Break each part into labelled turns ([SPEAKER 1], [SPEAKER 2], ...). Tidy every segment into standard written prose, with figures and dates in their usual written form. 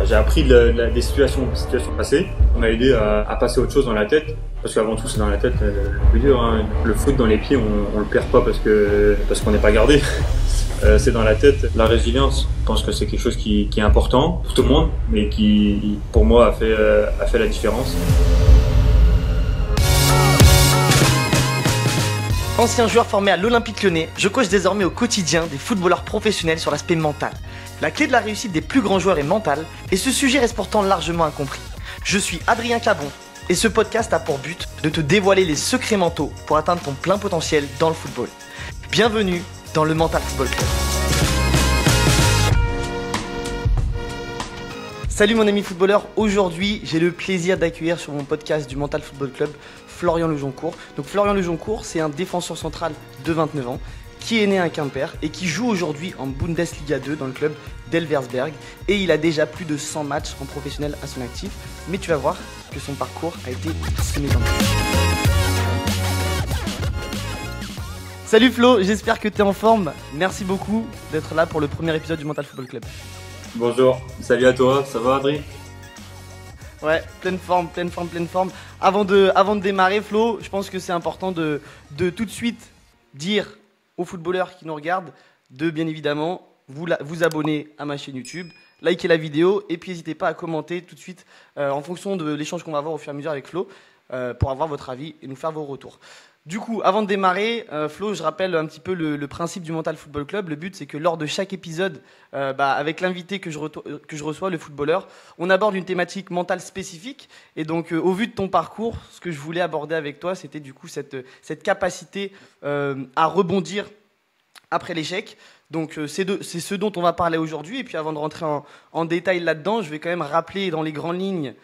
[SPEAKER 1] J'ai appris des situations passées. On m'a aidé à passer autre chose dans la tête. Parce qu'avant tout, c'est dans la tête le plus dur. Hein. Le foot dans les pieds, on le perd pas parce qu'on n'est pas gardé. C'est dans la tête. La résilience, je pense que c'est quelque chose qui est important pour tout le monde, mais qui, pour moi, a fait la différence.
[SPEAKER 2] Ancien joueur formé à l'Olympique Lyonnais, je coach désormais au quotidien des footballeurs professionnels sur l'aspect mental. La clé de la réussite des plus grands joueurs est mentale, et ce sujet reste pourtant largement incompris. Je suis Adrien Cabon, et ce podcast a pour but de te dévoiler les secrets mentaux pour atteindre ton plein potentiel dans le football. Bienvenue dans le Mental Football Club. Salut mon ami footballeur, aujourd'hui j'ai le plaisir d'accueillir sur mon podcast du Mental Football Club Florian Lejoncourt. Donc Florian Lejoncourt, c'est un défenseur central de 29 ans qui est né à Quimper et qui joue aujourd'hui en Bundesliga 2 dans le club d'Elversberg. Et il a déjà plus de 100 matchs en professionnel à son actif. Mais tu vas voir que son parcours a été semé d'embûches. Salut Flo, j'espère que tu es en forme. Merci beaucoup d'être là pour le premier épisode du Mental Football Club.
[SPEAKER 1] Bonjour, salut à toi, ça va Adrien ?
[SPEAKER 2] Ouais, pleine forme. Avant de démarrer, Flo, je pense que c'est important de tout de suite dire aux footballeurs qui nous regardent de bien évidemment vous abonner à ma chaîne YouTube, liker la vidéo et puis n'hésitez pas à commenter tout de suite en fonction de l'échange qu'on va avoir au fur et à mesure avec Flo pour avoir votre avis et nous faire vos retours. Du coup, avant de démarrer, Flo, je rappelle un petit peu le principe du Mental Football Club. Le but, c'est que lors de chaque épisode, avec l'invité que je reçois, le footballeur, on aborde une thématique mentale spécifique. Et donc, au vu de ton parcours, ce que je voulais aborder avec toi, c'était du coup cette capacité à rebondir après l'échec. Donc, c'est ce dont on va parler aujourd'hui. Et puis, avant de rentrer en détail là-dedans, je vais quand même rappeler dans les grandes lignes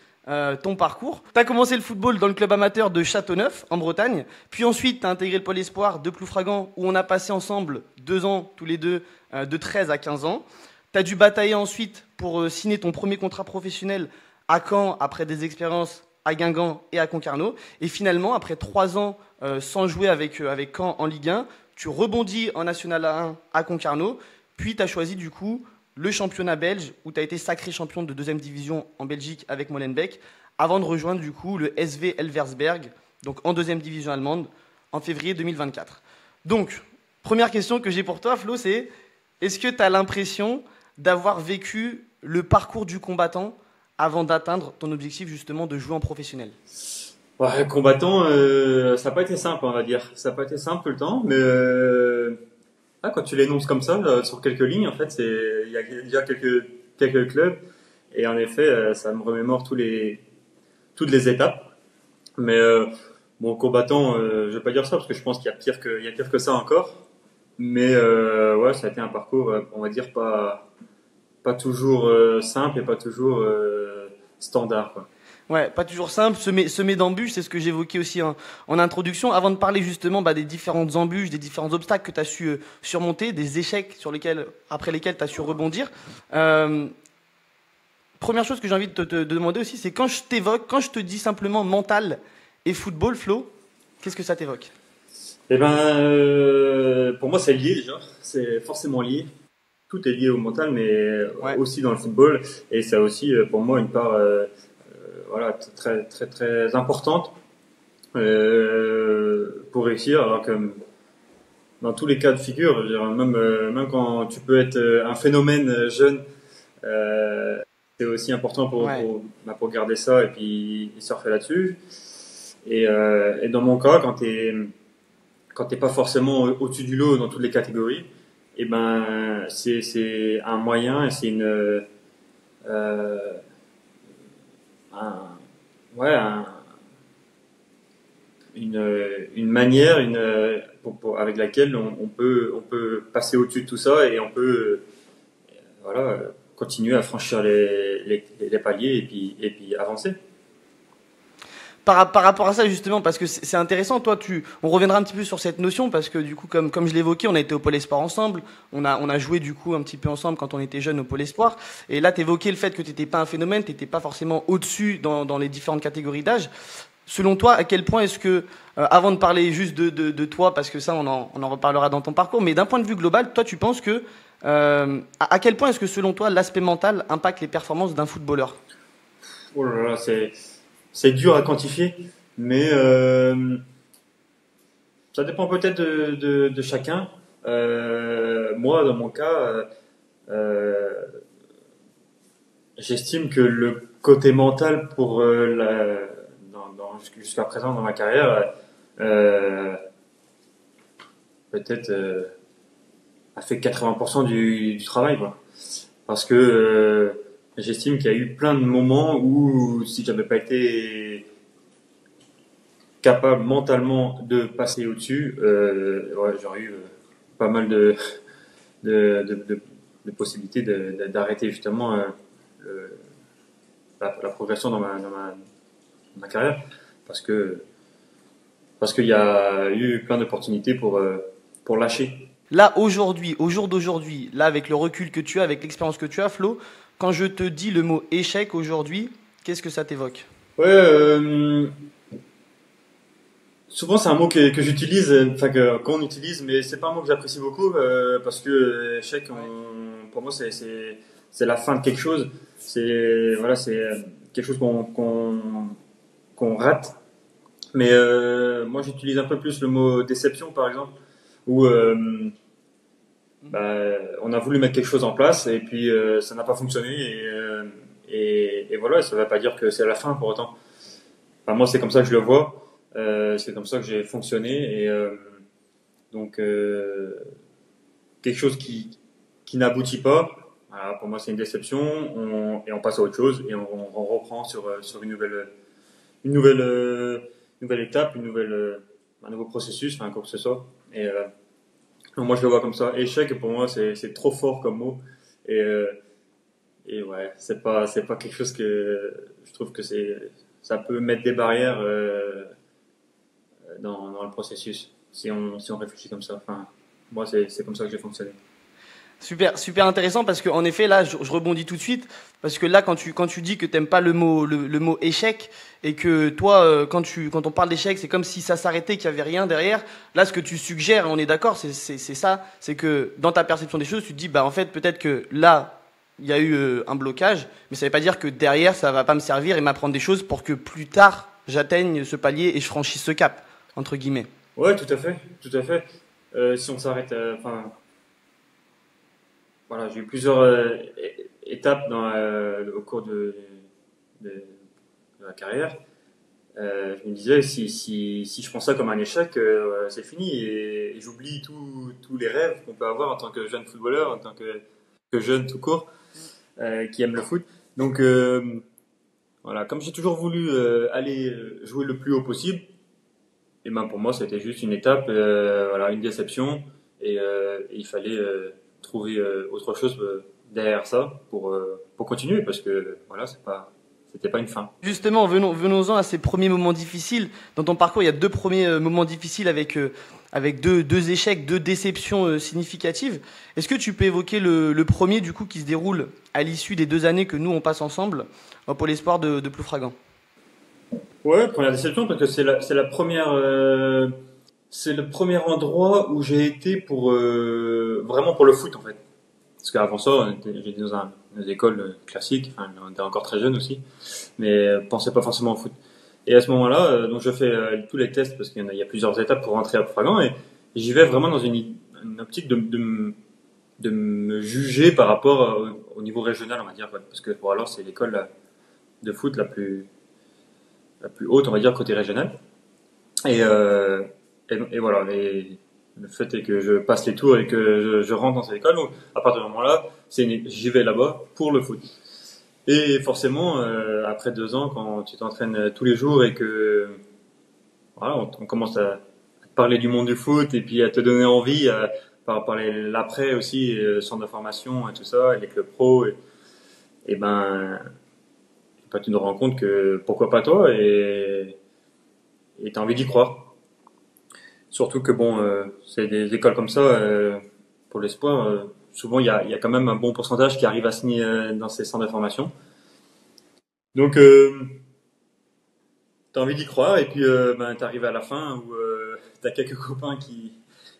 [SPEAKER 2] ton parcours. Tu as commencé le football dans le club amateur de Châteauneuf, en Bretagne. Puis ensuite, tu as intégré le Pôle Espoir de Ploufragan, où on a passé ensemble 2 ans, tous les deux, de 13 à 15 ans. Tu as dû batailler ensuite pour signer ton premier contrat professionnel à Caen, après des expériences à Guingamp et à Concarneau. Et finalement, après 3 ans sans jouer avec Caen en Ligue 1, tu rebondis en National 1 à Concarneau. Puis tu as choisi du coup le championnat belge, où tu as été sacré champion de 2e division en Belgique avec Molenbeek, avant de rejoindre du coup le SV Elversberg, donc en 2e division allemande, en février 2024. Donc, première question que j'ai pour toi, Flo, c'est est-ce que tu as l'impression d'avoir vécu le parcours du combattant avant d'atteindre ton objectif justement de jouer en professionnel ?
[SPEAKER 1] Ouais, combattant, ça n'a pas été simple, on va dire. Ça n'a pas été simple tout le temps, mais quand tu l'énonces comme ça, sur quelques lignes, en fait, il y a déjà quelques clubs, et en effet, ça me remémore toutes les étapes. Mais bon, combattant, je vais pas dire ça parce que je pense qu'il y a pire que ça encore. Mais ouais, ça a été un parcours, on va dire pas toujours simple et pas toujours standard, quoi.
[SPEAKER 2] Ouais, pas toujours simple, semer d'embûches, c'est ce que j'évoquais aussi en introduction. Avant de parler justement des différentes embûches, des différents obstacles que tu as su surmonter, des échecs après lesquels tu as su rebondir. Première chose que j'ai envie de te demander aussi, c'est quand je te dis simplement mental et football, Flo, qu'est-ce que ça t'évoque ?
[SPEAKER 1] Eh ben, pour moi, c'est lié déjà. C'est forcément lié. Tout est lié au mental, mais ouais, aussi dans le football. Et ça a aussi, pour moi, une part voilà, très, très, très importante pour réussir. Alors que dans tous les cas de figure, même quand tu peux être un phénomène jeune, c'est aussi important pour garder ça et puis surfer là-dessus. Et dans mon cas, quand t'es pas forcément au-dessus du lot dans toutes les catégories, et ben c'est un moyen et c'est une manière avec laquelle on peut passer au-dessus de tout ça et on peut voilà, continuer à franchir les paliers et puis avancer.
[SPEAKER 2] Par rapport à ça justement, parce que c'est intéressant, toi on reviendra un petit peu sur cette notion parce que du coup comme je l'évoquais, on a été au Pôle Espoir ensemble, on a joué du coup un petit peu ensemble quand on était jeunes au Pôle Espoir, et là t'évoquais le fait que t'étais pas un phénomène, t'étais pas forcément au-dessus dans les différentes catégories d'âge. Selon toi, à quel point est-ce que, avant de parler juste de toi, parce que ça on en reparlera dans ton parcours, mais d'un point de vue global, toi tu penses que À quel point est-ce que selon toi l'aspect mental impacte les performances d'un footballeur?
[SPEAKER 1] Oh là là, c'est dur à quantifier, mais ça dépend peut-être de chacun. Moi, dans mon cas, euh, j'estime que le côté mental pour jusqu'à présent dans ma carrière, euh, peut-être a fait 80% du travail, quoi. Parce que j'estime qu'il y a eu plein de moments où si j'avais pas été capable mentalement de passer au-dessus, ouais, j'aurais eu pas mal de, de, de, de possibilités d'arrêter justement le- la progression dans ma carrière. Parce que parce qu'il y a eu plein d'opportunités pour lâcher.
[SPEAKER 2] Là, aujourd'hui, au jour d'aujourd'hui, là, avec le recul que tu as, avec l'expérience que tu as, Flo, quand je te dis le mot échec aujourd'hui, qu'est-ce que ça t'évoque?
[SPEAKER 1] Ouais, souvent c'est un mot que j'utilise, enfin qu'on utilise, mais c'est pas un mot que j'apprécie beaucoup parce que échec, pour moi c'est la fin de quelque chose. C'est voilà, c'est quelque chose qu'on rate. Mais moi j'utilise un peu plus le mot déception par exemple, où bah, on a voulu mettre quelque chose en place et puis ça n'a pas fonctionné et voilà, ça ne veut pas dire que c'est la fin pour autant. Enfin, moi c'est comme ça que je le vois, c'est comme ça que j'ai fonctionné et donc quelque chose qui n'aboutit pas, voilà, pour moi c'est une déception et on passe à autre chose et on reprend sur une nouvelle, nouvelle étape, un nouveau processus, enfin quoi que ce soit. Et donc moi je le vois comme ça. Échec pour moi c'est trop fort comme mot et et ouais c'est pas quelque chose que je trouve que ça peut mettre des barrières dans le processus si on réfléchit comme ça. Enfin moi c'est comme ça que j'ai fonctionné.
[SPEAKER 2] Super, super intéressant parce que en effet là je rebondis tout de suite parce que là quand tu dis que t'aimes pas le mot le mot échec et que toi quand on parle d'échec c'est comme si ça s'arrêtait qu'il y avait rien derrière. Là ce que tu suggères, on est d'accord, c'est ça, c'est que dans ta perception des choses tu te dis bah en fait peut-être que là il y a eu un blocage, mais ça veut pas dire que derrière ça va pas me servir et m'apprendre des choses pour que plus tard j'atteigne ce palier et je franchisse ce cap entre guillemets.
[SPEAKER 1] Ouais, tout à fait, tout à fait. Si on s'arrête, enfin, voilà, j'ai eu plusieurs étapes au cours de la carrière. Je me disais, si je prends ça comme un échec, c'est fini et j'oublie tous les rêves qu'on peut avoir en tant que jeune footballeur, en tant que jeune tout court, qui aime le foot. Donc, voilà, comme j'ai toujours voulu aller jouer le plus haut possible, et ben pour moi, c'était juste une étape, voilà, une déception, et il fallait trouver autre chose derrière ça pour continuer, parce que voilà, c'était pas une fin.
[SPEAKER 2] Justement, venons-en à ces premiers moments difficiles. Dans ton parcours, il y a deux premiers moments difficiles avec deux échecs, deux déceptions significatives. Est-ce que tu peux évoquer le premier, du coup, qui se déroule à l'issue des 2 années que nous, on passe ensemble au Pôle Espoir de Ploufragan?
[SPEAKER 1] Ouais, première déception parce que c'est la première, c'est le premier endroit où j'ai été pour vraiment pour le foot en fait. Parce qu'avant ça, j'étais dans une école classique, enfin, on était encore très jeune aussi, mais pensais pas forcément au foot. Et à ce moment-là, donc je fais tous les tests parce il y a plusieurs étapes pour rentrer à Ploufragan et j'y vais vraiment dans une optique de me juger par rapport au niveau régional, on va dire, ouais. Parce que pour alors c'est l'école de foot la plus haute, on va dire, côté régional. Et, et voilà, le fait est que je passe les tours et que je rentre dans cette école. Donc, à partir de ce moment-là, j'y vais là-bas pour le foot. Et forcément, après 2 ans, quand tu t'entraînes tous les jours et que voilà, on commence à parler du monde du foot et puis à te donner envie par rapport à l'après aussi, centre de formation et tout ça, et les clubs pro, et ben, tu te rends compte que pourquoi pas toi et t'as envie d'y croire. Surtout que bon, c'est des écoles comme ça, pour l'espoir, souvent il y a quand même un bon pourcentage qui arrive à signer dans ces centres de formation. Donc t'as envie d'y croire et puis ben t'arrives à la fin où t'as quelques copains qui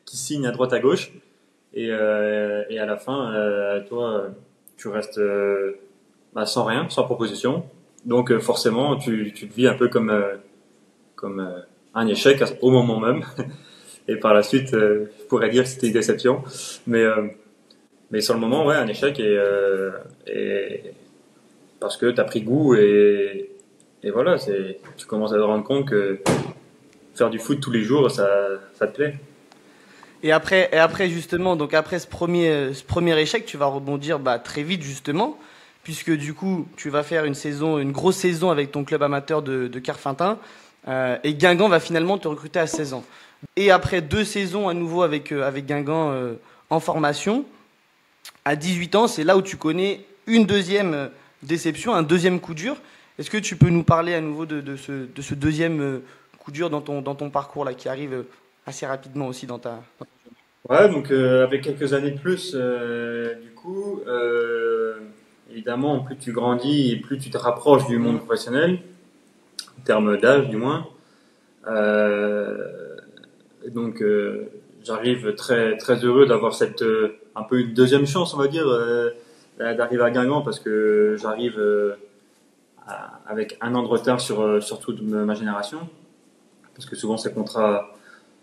[SPEAKER 1] signent à droite à gauche et à la fin, toi, tu restes sans rien, sans proposition. Donc forcément, tu te vis un peu comme un échec au moment même. Et par la suite, je pourrais dire que c'était une déception. Mais, euh, mais sur le moment, ouais, un échec et parce que tu as pris goût et voilà, tu commences à te rendre compte que faire du foot tous les jours, ça te plaît.
[SPEAKER 2] Et après justement, donc après ce premier échec, tu vas rebondir très vite justement, puisque du coup, tu vas faire une grosse saison avec ton club amateur de Carfintin, et Guingamp va finalement te recruter à 16 ans. Et après 2 saisons à nouveau avec Guingamp en formation, à 18 ans, c'est là où tu connais une deuxième déception, un deuxième coup dur. Est-ce que tu peux nous parler à nouveau de ce deuxième coup dur dans ton parcours là, qui arrive assez rapidement aussi dans ta...
[SPEAKER 1] Ouais, donc avec quelques années de plus, du coup, évidemment, plus tu grandis et plus tu te rapproches du monde professionnel, en termes d'âge du moins. Euh, donc, j'arrive très très heureux d'avoir cette un peu une deuxième chance, on va dire, d'arriver à Guingamp parce que j'arrive avec un an de retard sur toute ma génération, parce que souvent ces contrats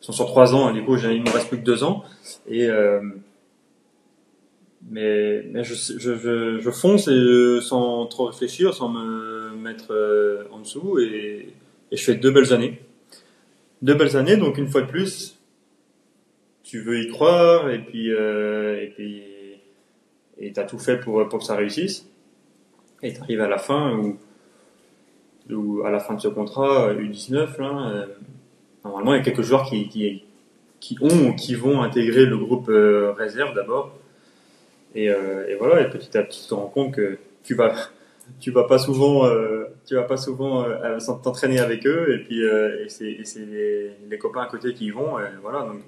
[SPEAKER 1] sont sur 3 ans, et du coup, il me reste plus que 2 ans. Et mais je fonce et sans trop réfléchir, sans me mettre en dessous, et je fais 2 belles années. 2 belles années, donc une fois de plus, tu veux y croire et t'as tout fait pour que ça réussisse. Et t'arrives à la fin ou à la fin de ce contrat U19 là, normalement il y a quelques joueurs qui ont ou qui vont intégrer le groupe réserve d'abord. Et voilà, et petit à petit, tu te rends compte que tu vas pas souvent t'entraîner avec eux, et puis et c'est les copains à côté qui y vont, et voilà. Donc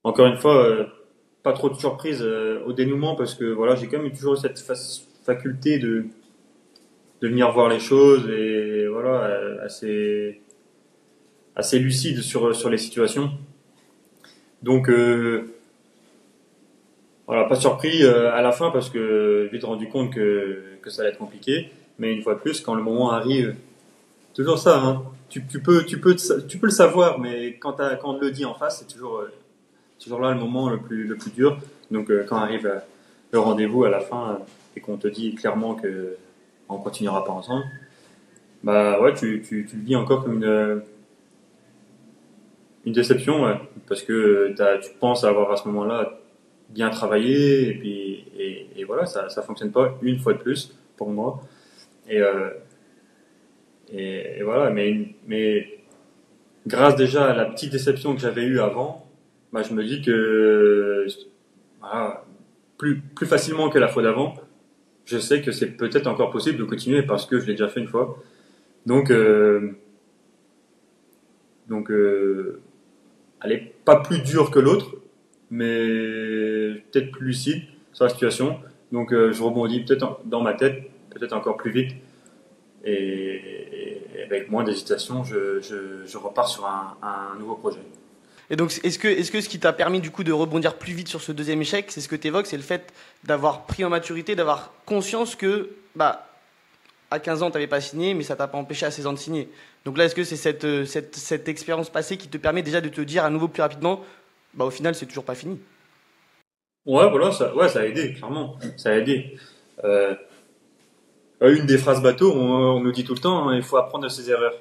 [SPEAKER 1] encore une fois, pas trop de surprise au dénouement parce que voilà, j'ai quand même toujours cette faculté de venir voir les choses et voilà, assez lucide sur les situations. Donc voilà, pas surpris à la fin parce que j'ai vite rendu compte que ça allait être compliqué. Mais une fois de plus, quand le moment arrive, toujours ça, hein. Tu peux le savoir, mais quand on te le dit en face, c'est toujours là le moment le plus dur. Donc quand arrive le rendez-vous à la fin et qu'on te dit clairement que on continuera pas ensemble, bah ouais, tu le dis encore comme une déception, ouais, parce que tu penses avoir à ce moment-là bien travaillé et voilà, ça fonctionne pas une fois de plus pour moi. Et, euh, et voilà, mais grâce déjà à la petite déception que j'avais eue avant, bah, je me dis que voilà, plus facilement que la fois d'avant, je sais que c'est peut-être encore possible de continuer parce que je l'ai déjà fait une fois. Donc, donc, elle est pas plus dure que l'autre, mais peut-être plus lucide sur la situation. Donc, je rebondis peut-être dans ma tête, peut-être encore plus vite. Et avec moins d'hésitation, je repars sur un nouveau projet.
[SPEAKER 2] Et donc, est-ce que ce qui t'a permis du coup de rebondir plus vite sur ce deuxième échec, c'est ce que tu évoques, c'est le fait d'avoir pris en maturité, d'avoir conscience que à 15 ans, tu n'avais pas signé, mais ça t'a pas empêché à 16 ans de signer. Donc là, est-ce que c'est cette expérience passée qui te permet déjà de te dire à nouveau plus rapidement, au final, c'est toujours pas fini.
[SPEAKER 1] Ouais, voilà, ça a aidé, clairement. Ça a aidé. Euh, une des phrases bateau, on nous dit tout le temps, hein, il faut apprendre de ses erreurs.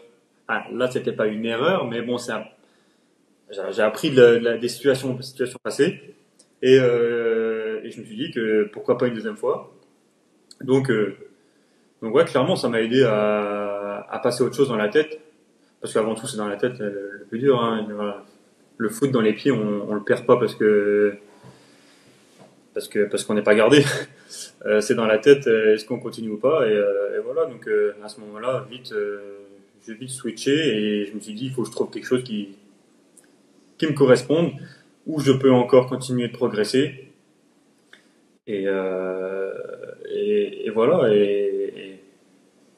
[SPEAKER 1] Ah, là, c'était pas une erreur, mais bon, j'ai appris des situations passées, et je me suis dit que pourquoi pas une deuxième fois. Donc, euh, donc ouais, clairement, ça m'a aidé à passer autre chose dans la tête, parce qu'avant tout, c'est dans la tête le plus dur. Hein. Voilà. Le foot dans les pieds, on le perd pas parce qu'on n'est pas gardé. C'est dans la tête, est-ce qu'on continue ou pas, et voilà. Donc à ce moment-là, j'ai vite switché et je me suis dit, il faut que je trouve quelque chose qui me corresponde, où je peux encore continuer de progresser. Et voilà. Et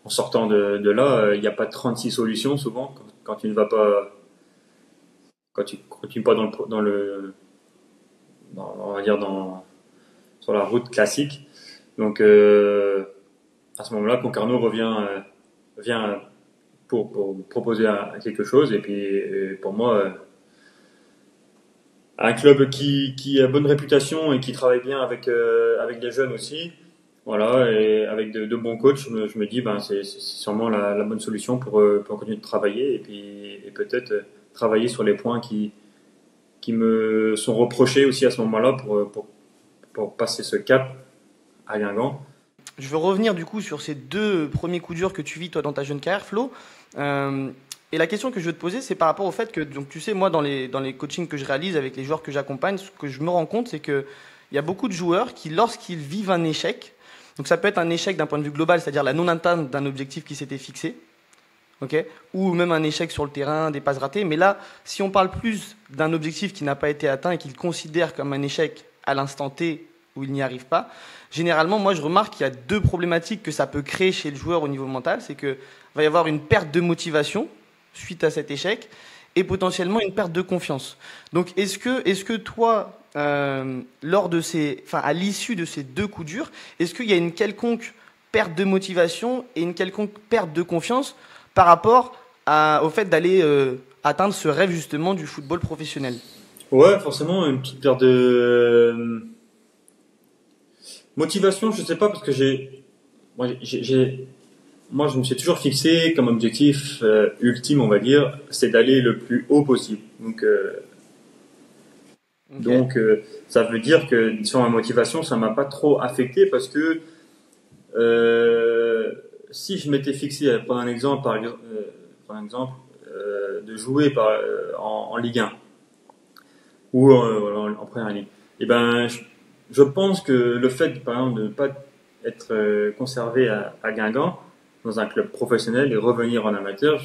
[SPEAKER 1] en sortant de là, il n'y a pas 36 solutions souvent quand tu ne vas pas, quand tu continues pas dans le on va dire sur la route classique. Donc à ce moment-là, Concarneau vient pour proposer quelque chose. Et puis pour moi, un club qui a bonne réputation et qui travaille bien avec des jeunes aussi, voilà, et avec de bons coachs, je me dis ben c'est sûrement la bonne solution pour continuer de travailler et peut-être travailler sur les points qui me sont reprochés aussi à ce moment-là pour passer ce cap à Guingamp.
[SPEAKER 2] Je veux revenir du coup sur ces 2 premiers coups durs que tu vis toi dans ta jeune carrière, Flo. Et la question que je veux te poser, c'est par rapport au fait que, donc tu sais, moi dans les coachings que je réalise avec les joueurs que j'accompagne, ce que je me rends compte, c'est que il y a beaucoup de joueurs qui, lorsqu'ils vivent un échec, donc ça peut être un échec d'un point de vue global, c'est-à-dire la non-atteinte d'un objectif qui s'était fixé, ok, ou même un échec sur le terrain, des passes ratées. Mais là, si on parle plus d'un objectif qui n'a pas été atteint et qu'il considère comme un échec à l'instant T où il n'y arrive pas, généralement, moi je remarque qu'il y a 2 problématiques que ça peut créer chez le joueur au niveau mental. C'est que va y avoir une perte de motivation suite à cet échec et potentiellement une perte de confiance. Donc est-ce que toi, lors de à l'issue de ces 2 coups durs, est-ce qu'il y a une quelconque perte de motivation et une quelconque perte de confiance par rapport au fait d'aller atteindre ce rêve justement du football professionnel?
[SPEAKER 1] Ouais, forcément, une petite perte de motivation, je sais pas, parce que moi, je me suis toujours fixé comme objectif ultime, on va dire, c'est d'aller le plus haut possible. Donc, ça veut dire que sur ma motivation, ça m'a pas trop affecté parce que si je m'étais fixé, par un exemple, de jouer en Ligue 1 ou en Première Ligue, et ben, je pense que le fait, par exemple, de ne pas être conservé à Guingamp dans un club professionnel et revenir en amateur,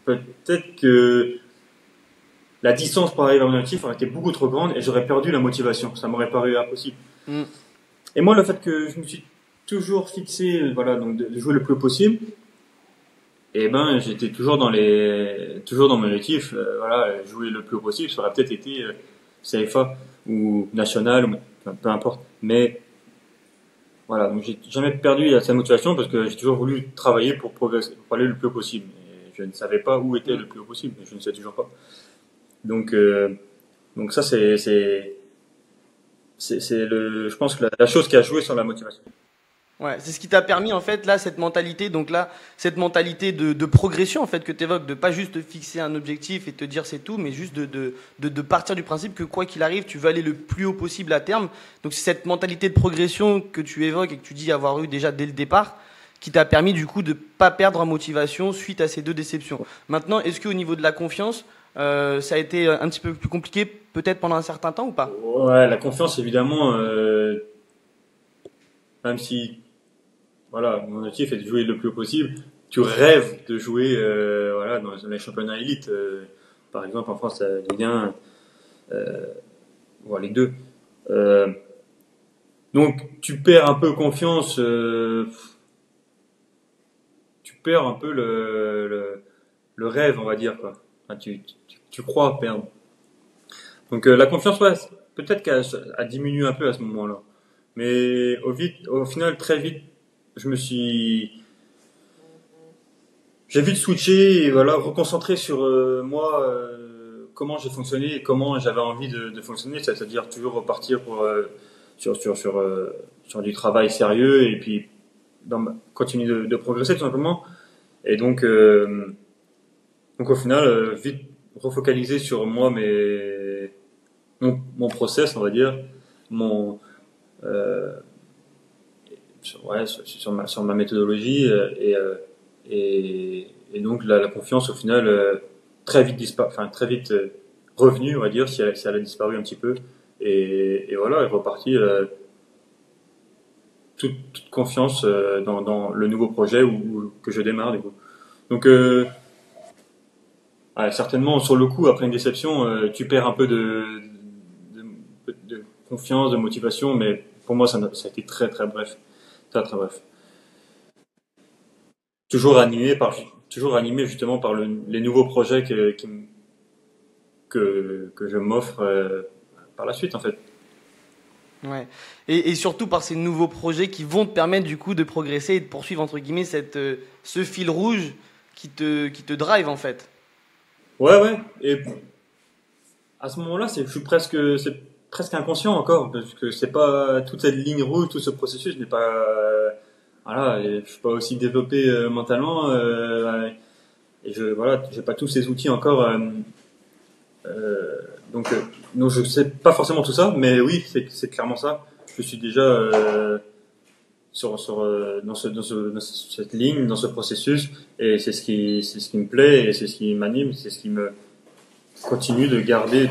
[SPEAKER 1] peut-être que la distance pour arriver à mon objectif aurait été beaucoup trop grande et j'aurais perdu la motivation. Ça m'aurait paru impossible. Mm. Et moi, le fait que je me suis toujours fixé, voilà, donc de jouer le plus possible, et ben, j'étais toujours dans mon objectif, voilà, jouer le plus possible. Ça aurait peut-être été CFA ou national, ou peu importe. Mais voilà, donc j'ai jamais perdu cette motivation parce que j'ai toujours voulu travailler pour progresser, pour aller le plus haut possible. Et je ne savais pas où était le plus haut possible, je ne sais toujours pas. Donc ça je pense que la chose qui a joué sur la motivation.
[SPEAKER 2] Ouais, c'est ce qui t'a permis en fait là cette mentalité de progression en fait que tu évoques, de pas juste te fixer un objectif et te dire c'est tout, mais juste de partir du principe que quoi qu'il arrive, tu veux aller le plus haut possible à terme. Donc c'est cette mentalité de progression que tu évoques et que tu dis avoir eu déjà dès le départ qui t'a permis du coup de pas perdre en motivation suite à ces 2 déceptions. Maintenant, est-ce qu'au niveau de la confiance, ça a été un petit peu plus compliqué peut-être pendant un certain temps ou pas?
[SPEAKER 1] Ouais, la confiance évidemment, même si voilà, mon objectif est de jouer le plus haut possible. Tu rêves de jouer voilà, dans les championnats élites. Par exemple, en France, la Ligue 1 ou la Ligue 2. Donc, tu perds un peu confiance. Tu perds un peu le rêve, on va dire. Quoi. Enfin, tu crois perdre. Donc, la confiance, ouais, peut-être qu'elle a diminué un peu à ce moment-là. Mais au final, très vite, j'ai vite switché et voilà, reconcentré sur moi, comment j'ai fonctionné et comment j'avais envie de fonctionner, c'est-à-dire toujours repartir sur du travail sérieux et puis continuer de progresser tout simplement. Et donc au final, vite refocaliser sur moi, mon process, on va dire, sur ma méthodologie et donc la confiance au final très vite revenue, on va dire, si elle a disparu un petit peu et voilà, est reparti toute confiance dans le nouveau projet que je démarre du coup. Donc certainement sur le coup après une déception tu perds un peu de confiance, de motivation, mais pour moi ça a été très très bref. Très très bref. Toujours animé justement par les nouveaux projets que je m'offre par la suite en fait.
[SPEAKER 2] Ouais. Et surtout par ces nouveaux projets qui vont te permettre du coup de progresser et de poursuivre entre guillemets ce fil rouge qui te drive en fait.
[SPEAKER 1] Ouais. Et à ce moment-là, c'est presque inconscient encore, parce que c'est pas toute cette ligne rouge, tout ce processus n'est pas, voilà, et je suis pas aussi développé mentalement, et voilà, j'ai pas tous ces outils encore, euh, donc, euh, donc je sais pas forcément tout ça, mais oui, c'est clairement ça. Je suis déjà dans cette ligne, dans ce processus, et c'est ce qui me plaît, et c'est ce qui m'anime, c'est ce qui me continue de garder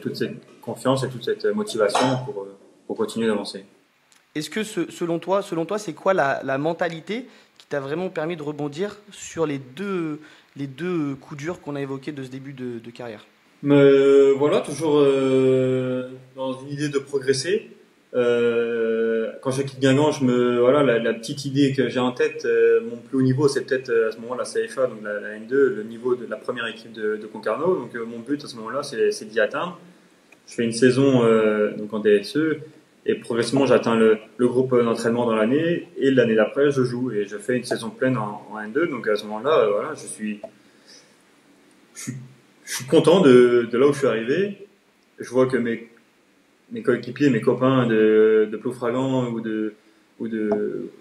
[SPEAKER 1] toute cette confiance et toute cette motivation pour continuer d'avancer.
[SPEAKER 2] Est-ce que selon toi, c'est quoi la mentalité qui t'a vraiment permis de rebondir sur les deux coups durs qu'on a évoqués de ce début de carrière?
[SPEAKER 1] Mais voilà, toujours dans une idée de progresser. Quand je quitte Guingamp, voilà, la petite idée que j'ai en tête, mon plus haut niveau, c'est peut-être à ce moment la CFA, donc la N2, le niveau de la première équipe de Concarneau. Donc mon but à ce moment-là, c'est d'y atteindre. Je fais une saison donc en DSE et progressivement j'atteins le groupe d'entraînement dans l'année et l'année d'après je joue et je fais une saison pleine en N2. Donc à ce moment-là, voilà, je suis, je suis content de là où je suis arrivé. Je vois que mes coéquipiers, mes copains de Ploufragan ou de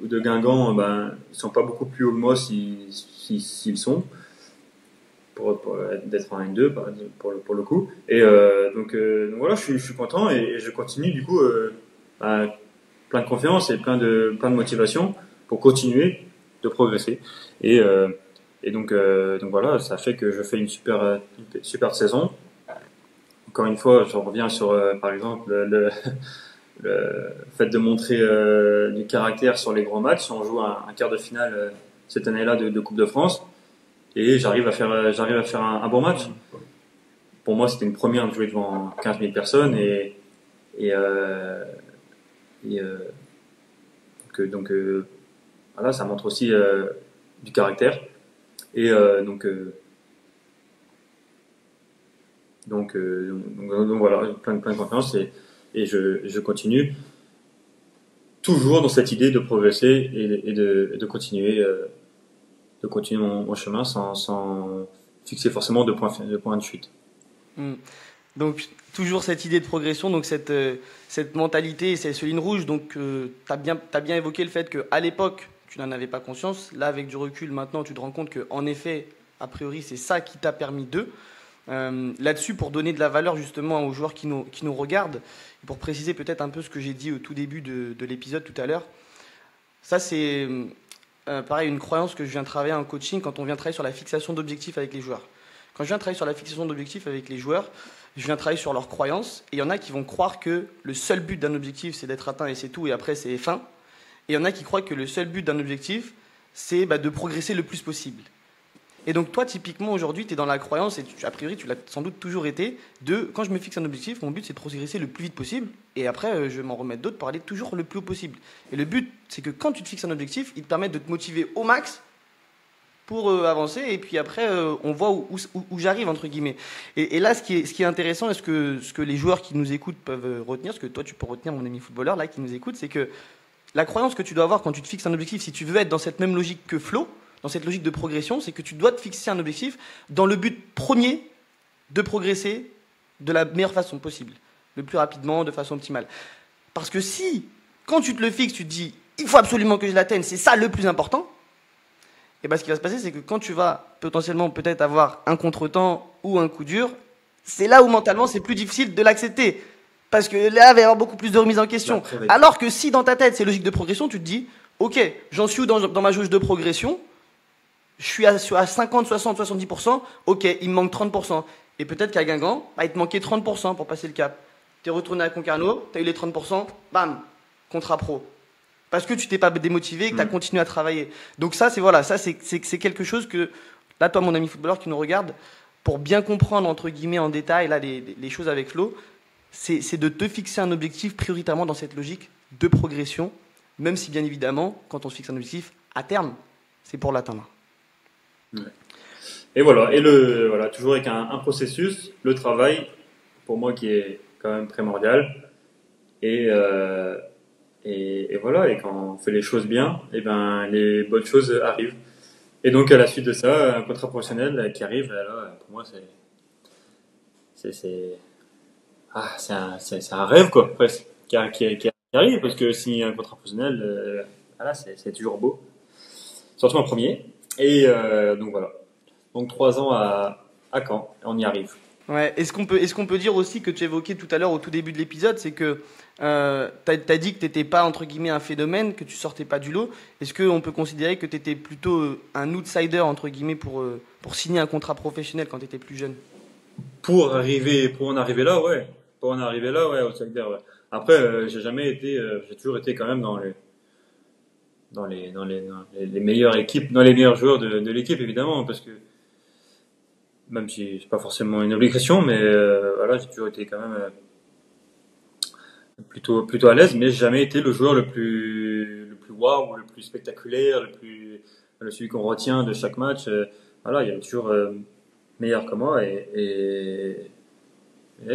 [SPEAKER 1] Guingamp, ben, ils sont pas beaucoup plus hauts que moi s'ils sont pour d'être en N2 pour le coup. Et donc voilà, je suis content et je continue du coup à plein de confiance et plein de motivation pour continuer de progresser. Et, euh, donc voilà, ça fait que je fais une super saison. Encore une fois, je reviens sur par exemple le fait de montrer du caractère sur les gros matchs. On joue un quart de finale cette année-là de Coupe de France et j'arrive à faire un bon match. Pour moi, c'était une première de jouer devant 15 000 personnes et, euh, et donc voilà, ça montre aussi du caractère et donc voilà, plein de confiance et je continue toujours dans cette idée de progresser et de continuer mon chemin sans fixer forcément de points de chute.
[SPEAKER 2] Hmm. Donc toujours cette idée de progression, donc cette mentalité et ce ligne rouge. Donc t'as bien évoqué le fait qu'à l'époque tu n'en avais pas conscience. Là avec du recul maintenant tu te rends compte que en effet a priori c'est ça qui t'a permis de. Là-dessus pour donner de la valeur justement aux joueurs qui nous regardent, et pour préciser peut-être un peu ce que j'ai dit au tout début de l'épisode tout à l'heure. Ça c'est pareil une croyance que je viens travailler en coaching quand on vient travailler sur la fixation d'objectifs avec les joueurs. Quand je viens travailler sur la fixation d'objectifs avec les joueurs, je viens travailler sur leurs croyances. Et il y en a qui vont croire que le seul but d'un objectif, c'est d'être atteint et c'est tout, et après c'est fin. Et il y en a qui croient que le seul but d'un objectif, c'est de progresser le plus possible. Et donc toi, typiquement, aujourd'hui, tu es dans la croyance, et a priori, tu l'as sans doute toujours été, de quand je me fixe un objectif, mon but, c'est de progresser le plus vite possible. Et après, je vais m'en remettre d'autres pour aller toujours le plus haut possible. Et le but, c'est que quand tu te fixes un objectif, il te permet de te motiver au max pour avancer et puis après on voit où j'arrive entre guillemets et là ce qui est intéressant et ce que les joueurs qui nous écoutent peuvent retenir, ce que toi tu peux retenir mon ami footballeur là qui nous écoute, c'est que la croyance que tu dois avoir quand tu te fixes un objectif, si tu veux être dans cette même logique que Flo, dans cette logique de progression, c'est que tu dois te fixer un objectif dans le but premier de progresser de la meilleure façon possible, le plus rapidement, de façon optimale. Parce que si quand tu te le fixes, tu te dis il faut absolument que je l'atteigne, c'est ça le plus important. Et bien, ce qui va se passer, c'est que quand tu vas potentiellement peut-être avoir un contretemps ou un coup dur, c'est là où mentalement c'est plus difficile de l'accepter. Parce que là, il va y avoir beaucoup plus de remise en question. Alors que si dans ta tête c'est logique de progression, tu te dis, ok, j'en suis où dans ma jauge de progression? Je suis à 50, 60, 70%, ok, il me manque 30%. Et peut-être qu'à Guingamp, il te manquait 30% pour passer le cap. Tu es retourné à Concarneau, tu as eu les 30%, bam, contrat pro. Parce que tu t'es pas démotivé et que tu as continué à travailler. Donc ça, c'est quelque chose que, là, toi, mon ami footballeur qui nous regarde, pour bien comprendre, entre guillemets, en détail, là, les choses avec Flo, c'est de te fixer un objectif prioritairement dans cette logique de progression, même si, bien évidemment, quand on se fixe un objectif, à terme, c'est pour l'atteindre.
[SPEAKER 1] Ouais. Et voilà, voilà, toujours avec un processus, le travail, pour moi, qui est quand même primordial. Et, voilà, et quand on fait les choses bien, et ben les bonnes choses arrivent. Et donc à la suite de ça, un contrat professionnel qui arrive, là, pour moi c'est un rêve quoi, presque, qui arrive, parce que signer un contrat professionnel, voilà, c'est toujours beau, surtout en premier. Et donc voilà, donc 3 ans à Caen, on y arrive.
[SPEAKER 2] Ouais. Est-ce qu'on peut dire aussi que tu évoquais tout à l'heure au tout début de l'épisode, c'est que t'as dit que t'étais pas entre guillemets un phénomène, que tu sortais pas du lot. Est-ce qu'on peut considérer que t'étais plutôt un outsider entre guillemets pour signer un contrat professionnel quand t'étais plus jeune?
[SPEAKER 1] Pour en arriver là, ouais. Pour en arriver là, ouais, au secteur, ouais. Après, j'ai toujours été quand même dans les meilleures équipes, dans les meilleurs joueurs de l'équipe, évidemment, parce que même si c'est pas forcément une obligation, mais voilà, j'ai toujours été quand même plutôt à l'aise, mais j'ai jamais été le joueur le plus waouh, le plus spectaculaire, celui qu'on retient de chaque match. Voilà, il y avait toujours meilleur que moi, et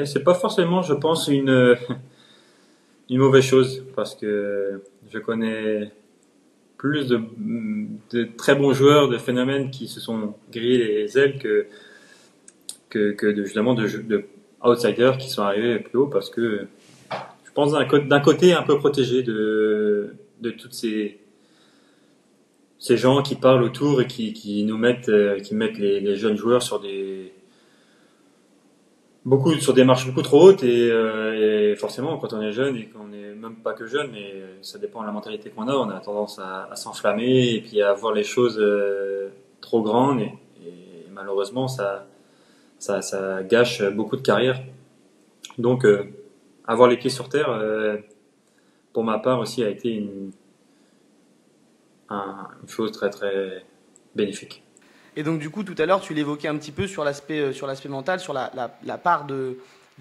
[SPEAKER 1] c'est pas forcément, je pense, une mauvaise chose, parce que je connais plus de très bons joueurs, de phénomènes qui se sont grillés les ailes que justement de outsiders qui sont arrivés plus haut, parce que je pense d'un côté un peu protégé de toutes ces gens qui parlent autour et qui mettent les jeunes joueurs sur des marches beaucoup trop hautes, et forcément quand on est jeune, et qu'on est même pas que jeune, mais ça dépend de la mentalité qu'on a, on a tendance à s'enflammer et puis à voir les choses trop grandes, et malheureusement ça gâche beaucoup de carrières. Donc avoir les pieds sur terre, pour ma part aussi, a été une chose très très bénéfique.
[SPEAKER 2] Et donc du coup tout à l'heure tu l'évoquais un petit peu sur l'aspect mental, sur la part de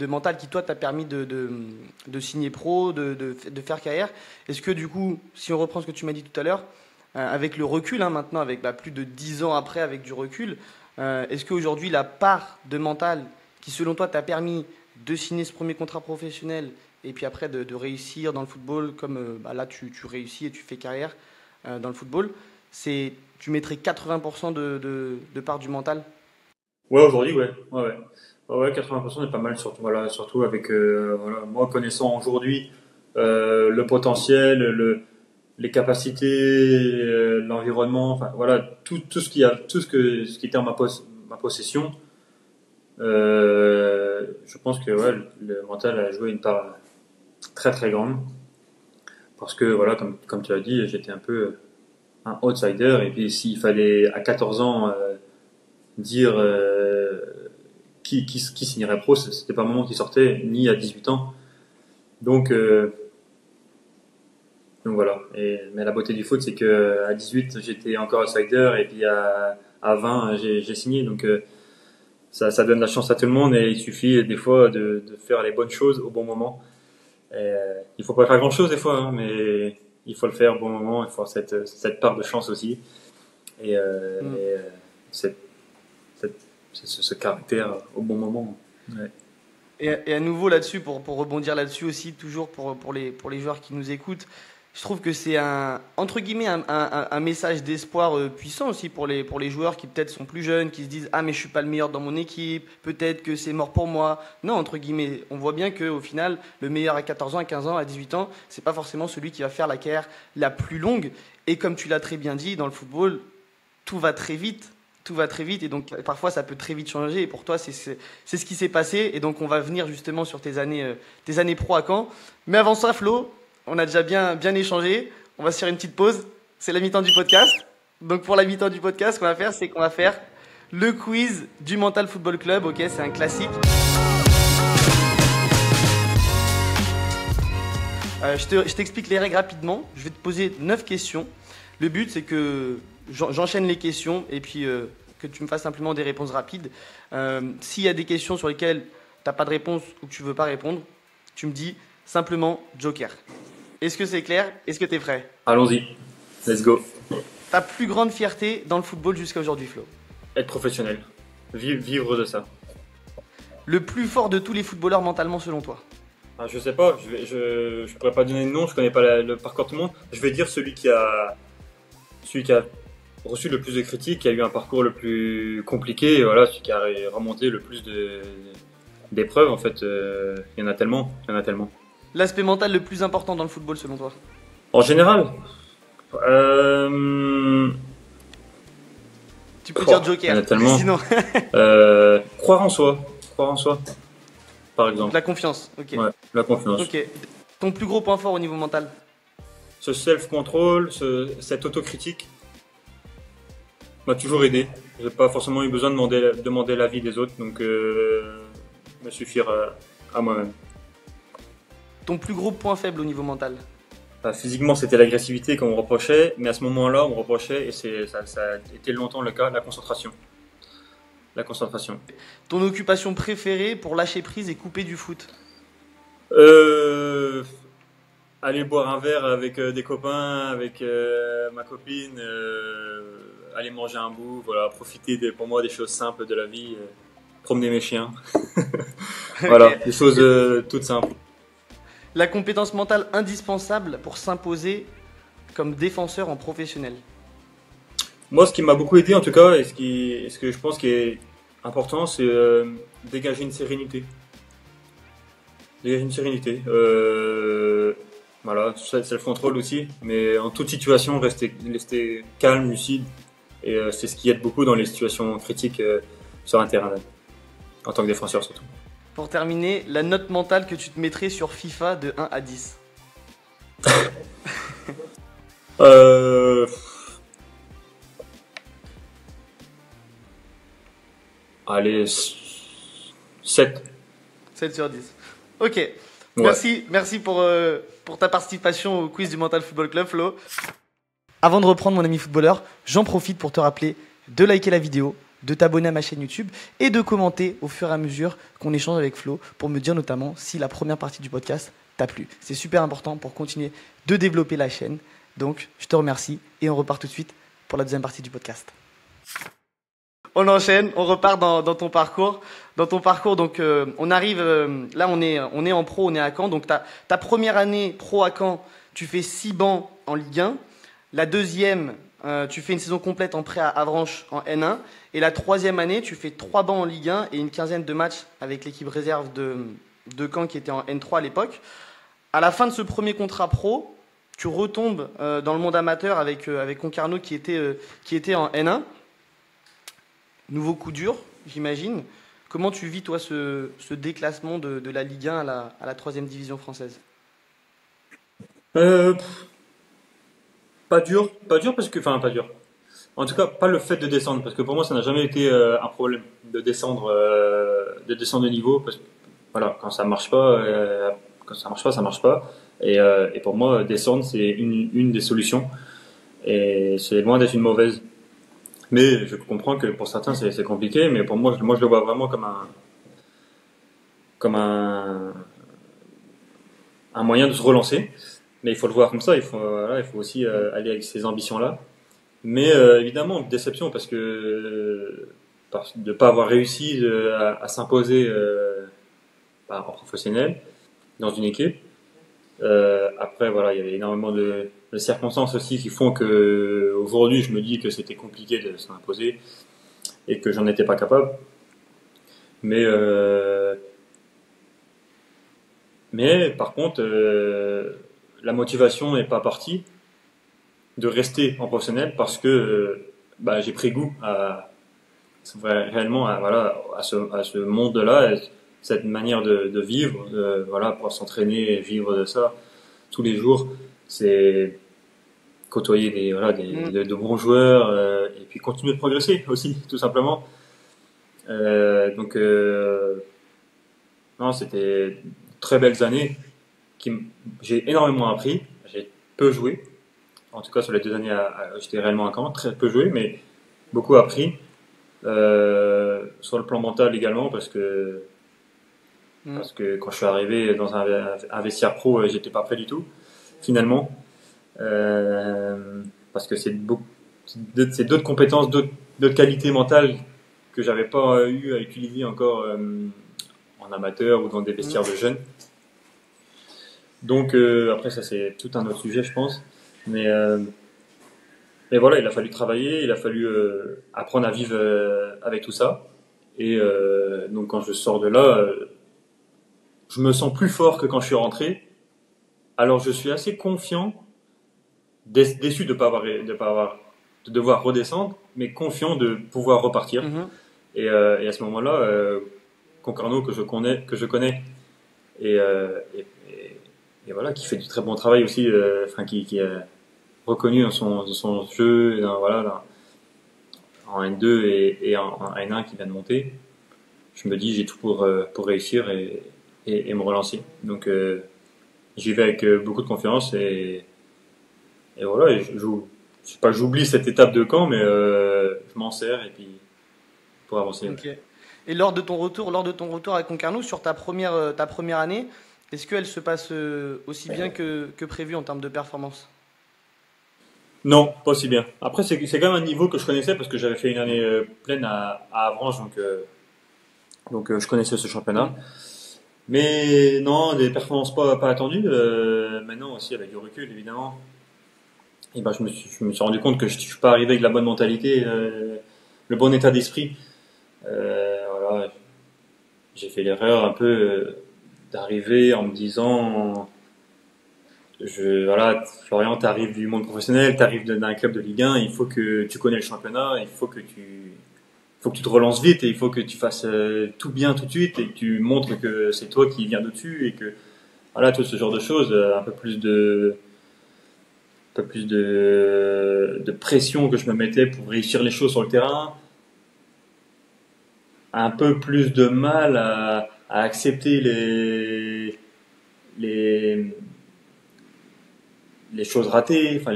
[SPEAKER 2] mental qui toi t'a permis de signer pro, de faire carrière. Est-ce que du coup, si on reprend ce que tu m'as dit tout à l'heure, avec le recul, hein, maintenant, avec plus de 10 ans après, avec du recul, est-ce qu'aujourd'hui la part de mental qui selon toi t'a permis de signer ce premier contrat professionnel et puis après de réussir dans le football, comme là tu réussis et tu fais carrière dans le football, tu mettrais 80% de part du mental?
[SPEAKER 1] Ouais, aujourd'hui, ouais. Ouais, ouais. Ouais, ouais, 80% est pas mal, surtout, voilà, surtout avec, voilà, moi connaissant aujourd'hui le potentiel, les capacités, l'environnement, enfin voilà, tout ce qui était en ma possession, je pense que ouais, le mental a joué une part très très grande, parce que voilà, comme tu as dit, j'étais un peu un outsider, et puis s'il fallait à 14 ans dire qui signerait pro, c'était pas un moment qui sortait, ni à 18 ans. Donc voilà. Mais la beauté du foot, c'est que à 18 j'étais encore outsider, et puis à 20 j'ai signé. Donc ça donne la chance à tout le monde, et il suffit des fois de faire les bonnes choses au bon moment. Il faut pas faire grand chose des fois, hein, mais il faut le faire au bon moment. Il faut avoir cette part de chance aussi, et cette ce caractère au bon moment. Ouais.
[SPEAKER 2] Et à nouveau là-dessus, pour rebondir là-dessus aussi, toujours pour les joueurs qui nous écoutent, je trouve que c'est entre guillemets, un message d'espoir puissant aussi pour les joueurs qui peut-être sont plus jeunes, qui se disent ah mais je suis pas le meilleur dans mon équipe, peut-être que c'est mort pour moi. Non, entre guillemets, on voit bien qu'au final, le meilleur à 14 ans, à 15 ans, à 18 ans, c'est pas forcément celui qui va faire la carrière la plus longue. Et comme tu l'as très bien dit, dans le football, tout va très vite. Tout va très vite, et donc parfois ça peut très vite changer, et pour toi c'est ce qui s'est passé. Et donc on va venir justement sur tes années pro à Caen. Mais avant ça, Flo, on a déjà bien échangé, on va se faire une petite pause, c'est la mi-temps du podcast. Donc pour la mi-temps du podcast, ce qu'on va faire, c'est qu'on va faire le quiz du Mental Football Club. Ok, c'est un classique. Je t'explique les règles rapidement. Je vais te poser 9 questions. Le but, c'est que j'enchaîne les questions, et puis que tu me fasses simplement des réponses rapides. S'il y a des questions sur lesquelles tu n'as pas de réponse ou que tu ne veux pas répondre, tu me dis simplement joker. Est-ce que c'est clair? Est-ce que tu es prêt?
[SPEAKER 1] Allons-y, let's go.
[SPEAKER 2] Ta plus grande fierté dans le football jusqu'à aujourd'hui, Flo?
[SPEAKER 1] Être professionnel, vivre de ça.
[SPEAKER 2] Le plus fort de tous les footballeurs mentalement selon toi?
[SPEAKER 1] Ah, je sais pas, je pourrais pas donner de nom, je connais pas le parcours de tout le monde. Je vais dire celui qui a reçu le plus de critiques, qui a eu un parcours le plus compliqué, et voilà, celui qui a remonté le plus d'épreuves, en fait. Il y en a tellement, il y en a tellement.
[SPEAKER 2] L'aspect mental le plus important dans le football selon toi?
[SPEAKER 1] En général, euh,
[SPEAKER 2] Tu peux
[SPEAKER 1] oh,
[SPEAKER 2] dire
[SPEAKER 1] il y en
[SPEAKER 2] Joker,
[SPEAKER 1] a tellement.
[SPEAKER 2] sinon.
[SPEAKER 1] Croire en soi, par
[SPEAKER 2] Donc
[SPEAKER 1] exemple.
[SPEAKER 2] la confiance, ok.
[SPEAKER 1] Ouais, la confiance.
[SPEAKER 2] Ok. Ton plus gros point fort au niveau mental?
[SPEAKER 1] Ce self-control, cette autocritique m'a toujours aidé. J'ai pas forcément eu besoin de demander l'avis des autres, donc me suffire à moi-même.
[SPEAKER 2] Ton plus gros point faible au niveau mental?
[SPEAKER 1] Enfin, physiquement, c'était l'agressivité qu'on me reprochait, mais à ce moment-là, on me reprochait, et ça a été longtemps le cas, la concentration. La concentration.
[SPEAKER 2] Ton occupation préférée pour lâcher prise et couper du foot?
[SPEAKER 1] Euh, Aller boire un verre avec des copains, avec ma copine, aller manger un bout, voilà, profiter pour moi des choses simples de la vie, promener mes chiens, voilà,
[SPEAKER 2] Ok.
[SPEAKER 1] des choses toutes simples.
[SPEAKER 2] La compétence mentale indispensable pour s'imposer comme défenseur en professionnel?
[SPEAKER 1] Moi, ce qui m'a beaucoup aidé en tout cas, et ce que je pense qui est important, c'est dégager une sérénité. Dégager une sérénité. Voilà, self-control aussi, mais en toute situation, rester calme, lucide, et c'est ce qui aide beaucoup dans les situations critiques sur un terrain, en tant que défenseur surtout.
[SPEAKER 2] Pour terminer, la note mentale que tu te mettrais sur FIFA de 1 à 10?
[SPEAKER 1] Euh, Allez, 7.
[SPEAKER 2] 7 sur 10. Ok.
[SPEAKER 1] Ouais.
[SPEAKER 2] Merci pour ta participation au quiz du Mental Football Club, Flo. Avant de reprendre, mon ami footballeur, j'en profite pour te rappeler de liker la vidéo, de t'abonner à ma chaîne YouTube et de commenter au fur et à mesure qu'on échange avec Flo pour me dire notamment si la première partie du podcast t'a plu. C'est super important pour continuer de développer la chaîne. Donc, je te remercie et on repart tout de suite pour la deuxième partie du podcast. On enchaîne, on repart dans ton parcours. Dans ton parcours, donc on arrive, là on est en pro, on est à Caen. Donc ta première année pro à Caen, tu fais 6 bancs en Ligue 1. La deuxième, tu fais une saison complète en prêt à Avranches en N1. Et la troisième année, tu fais 3 bancs en Ligue 1 et une quinzaine de matchs avec l'équipe réserve de Caen qui était en N3 à l'époque. À la fin de ce premier contrat pro, tu retombes dans le monde amateur avec Concarneau qui était en N1. Nouveau coup dur, j'imagine. Comment tu vis, toi, ce déclassement de la Ligue 1 à la 3e division française?
[SPEAKER 1] Euh, Pas dur, parce que, enfin pas dur. En tout cas, pas le fait de descendre, parce que pour moi, ça n'a jamais été un problème de descendre de niveau, parce que voilà, quand ça marche pas, ça marche pas. Et pour moi, descendre, c'est une des solutions, et c'est loin d'être une mauvaise. Mais je comprends que pour certains, c'est compliqué, mais pour moi, je le vois vraiment comme un moyen de se relancer. Mais il faut le voir comme ça, il faut aussi aller avec ces ambitions-là. Mais évidemment, déception de ne pas avoir réussi à s'imposer en professionnel dans une équipe. Après, voilà, il y avait énormément de circonstances aussi qui font que aujourd'hui, je me dis que c'était compliqué de s'imposer et que j'en étais pas capable. Mais par contre, la motivation n'est pas partie de rester en professionnel parce que j'ai pris goût réellement à ce monde-là, cette manière de vivre, voilà, pour s'entraîner et vivre de ça tous les jours. C'est côtoyer de bons joueurs et puis continuer de progresser aussi, tout simplement. Donc, non, c'était de très belles années j'ai énormément appris, j'ai peu joué. En tout cas, sur les 2 années, j'étais réellement à Caen, très peu joué, mais beaucoup appris. Sur le plan mental également, parce que quand je suis arrivé dans un vestiaire pro, j'étais pas prêt du tout, finalement. Parce que c'est d'autres compétences, d'autres qualités mentales que j'avais pas eu à utiliser encore en amateur ou dans des vestiaires de jeunes. Donc après ça c'est tout un autre sujet je pense. Mais mais voilà, il a fallu travailler, il a fallu apprendre à vivre avec tout ça. Et donc quand je sors de là, je me sens plus fort que quand je suis rentré. Alors je suis assez confiant, déçu de devoir redescendre, mais confiant de pouvoir repartir.
[SPEAKER 2] Mhm.
[SPEAKER 1] Et à ce moment-là, Concarneau que je connais, et, et voilà, qui fait du très bon travail aussi, enfin qui est reconnu dans son jeu, en N2 en N1 qui vient de monter. Je me dis j'ai tout pour réussir et me relancer. Donc j'y vais avec beaucoup de confiance et voilà, je sais pas, j'oublie cette étape de camp, mais je m'en sers et puis pour avancer. Ouais.
[SPEAKER 2] Ok. Et lors de ton retour à Concarneau, sur ta première année, est-ce qu'elle se passe aussi bien que prévu en termes de performance?
[SPEAKER 1] Non, pas aussi bien. Après, c'est quand même un niveau que je connaissais parce que j'avais fait une année pleine à Avranches, donc je connaissais ce championnat.
[SPEAKER 2] Hmm.
[SPEAKER 1] Mais non, des performances pas attendues. Maintenant aussi, avec du recul, évidemment. Et ben, je me suis rendu compte que je suis pas arrivé avec la bonne mentalité, le bon état d'esprit. Voilà, j'ai fait l'erreur un peu d'arriver en me disant, voilà, Florian, t'arrives du monde professionnel, t'arrives d'un club de Ligue 1, il faut que tu connais le championnat, il faut que tu te relances vite et il faut que tu fasses tout bien tout de suite et que tu montres que c'est toi qui viens dessus et que voilà tout ce genre de choses, un peu plus de pression que je me mettais pour réussir les choses sur le terrain, un peu plus de mal à accepter les les choses ratées, enfin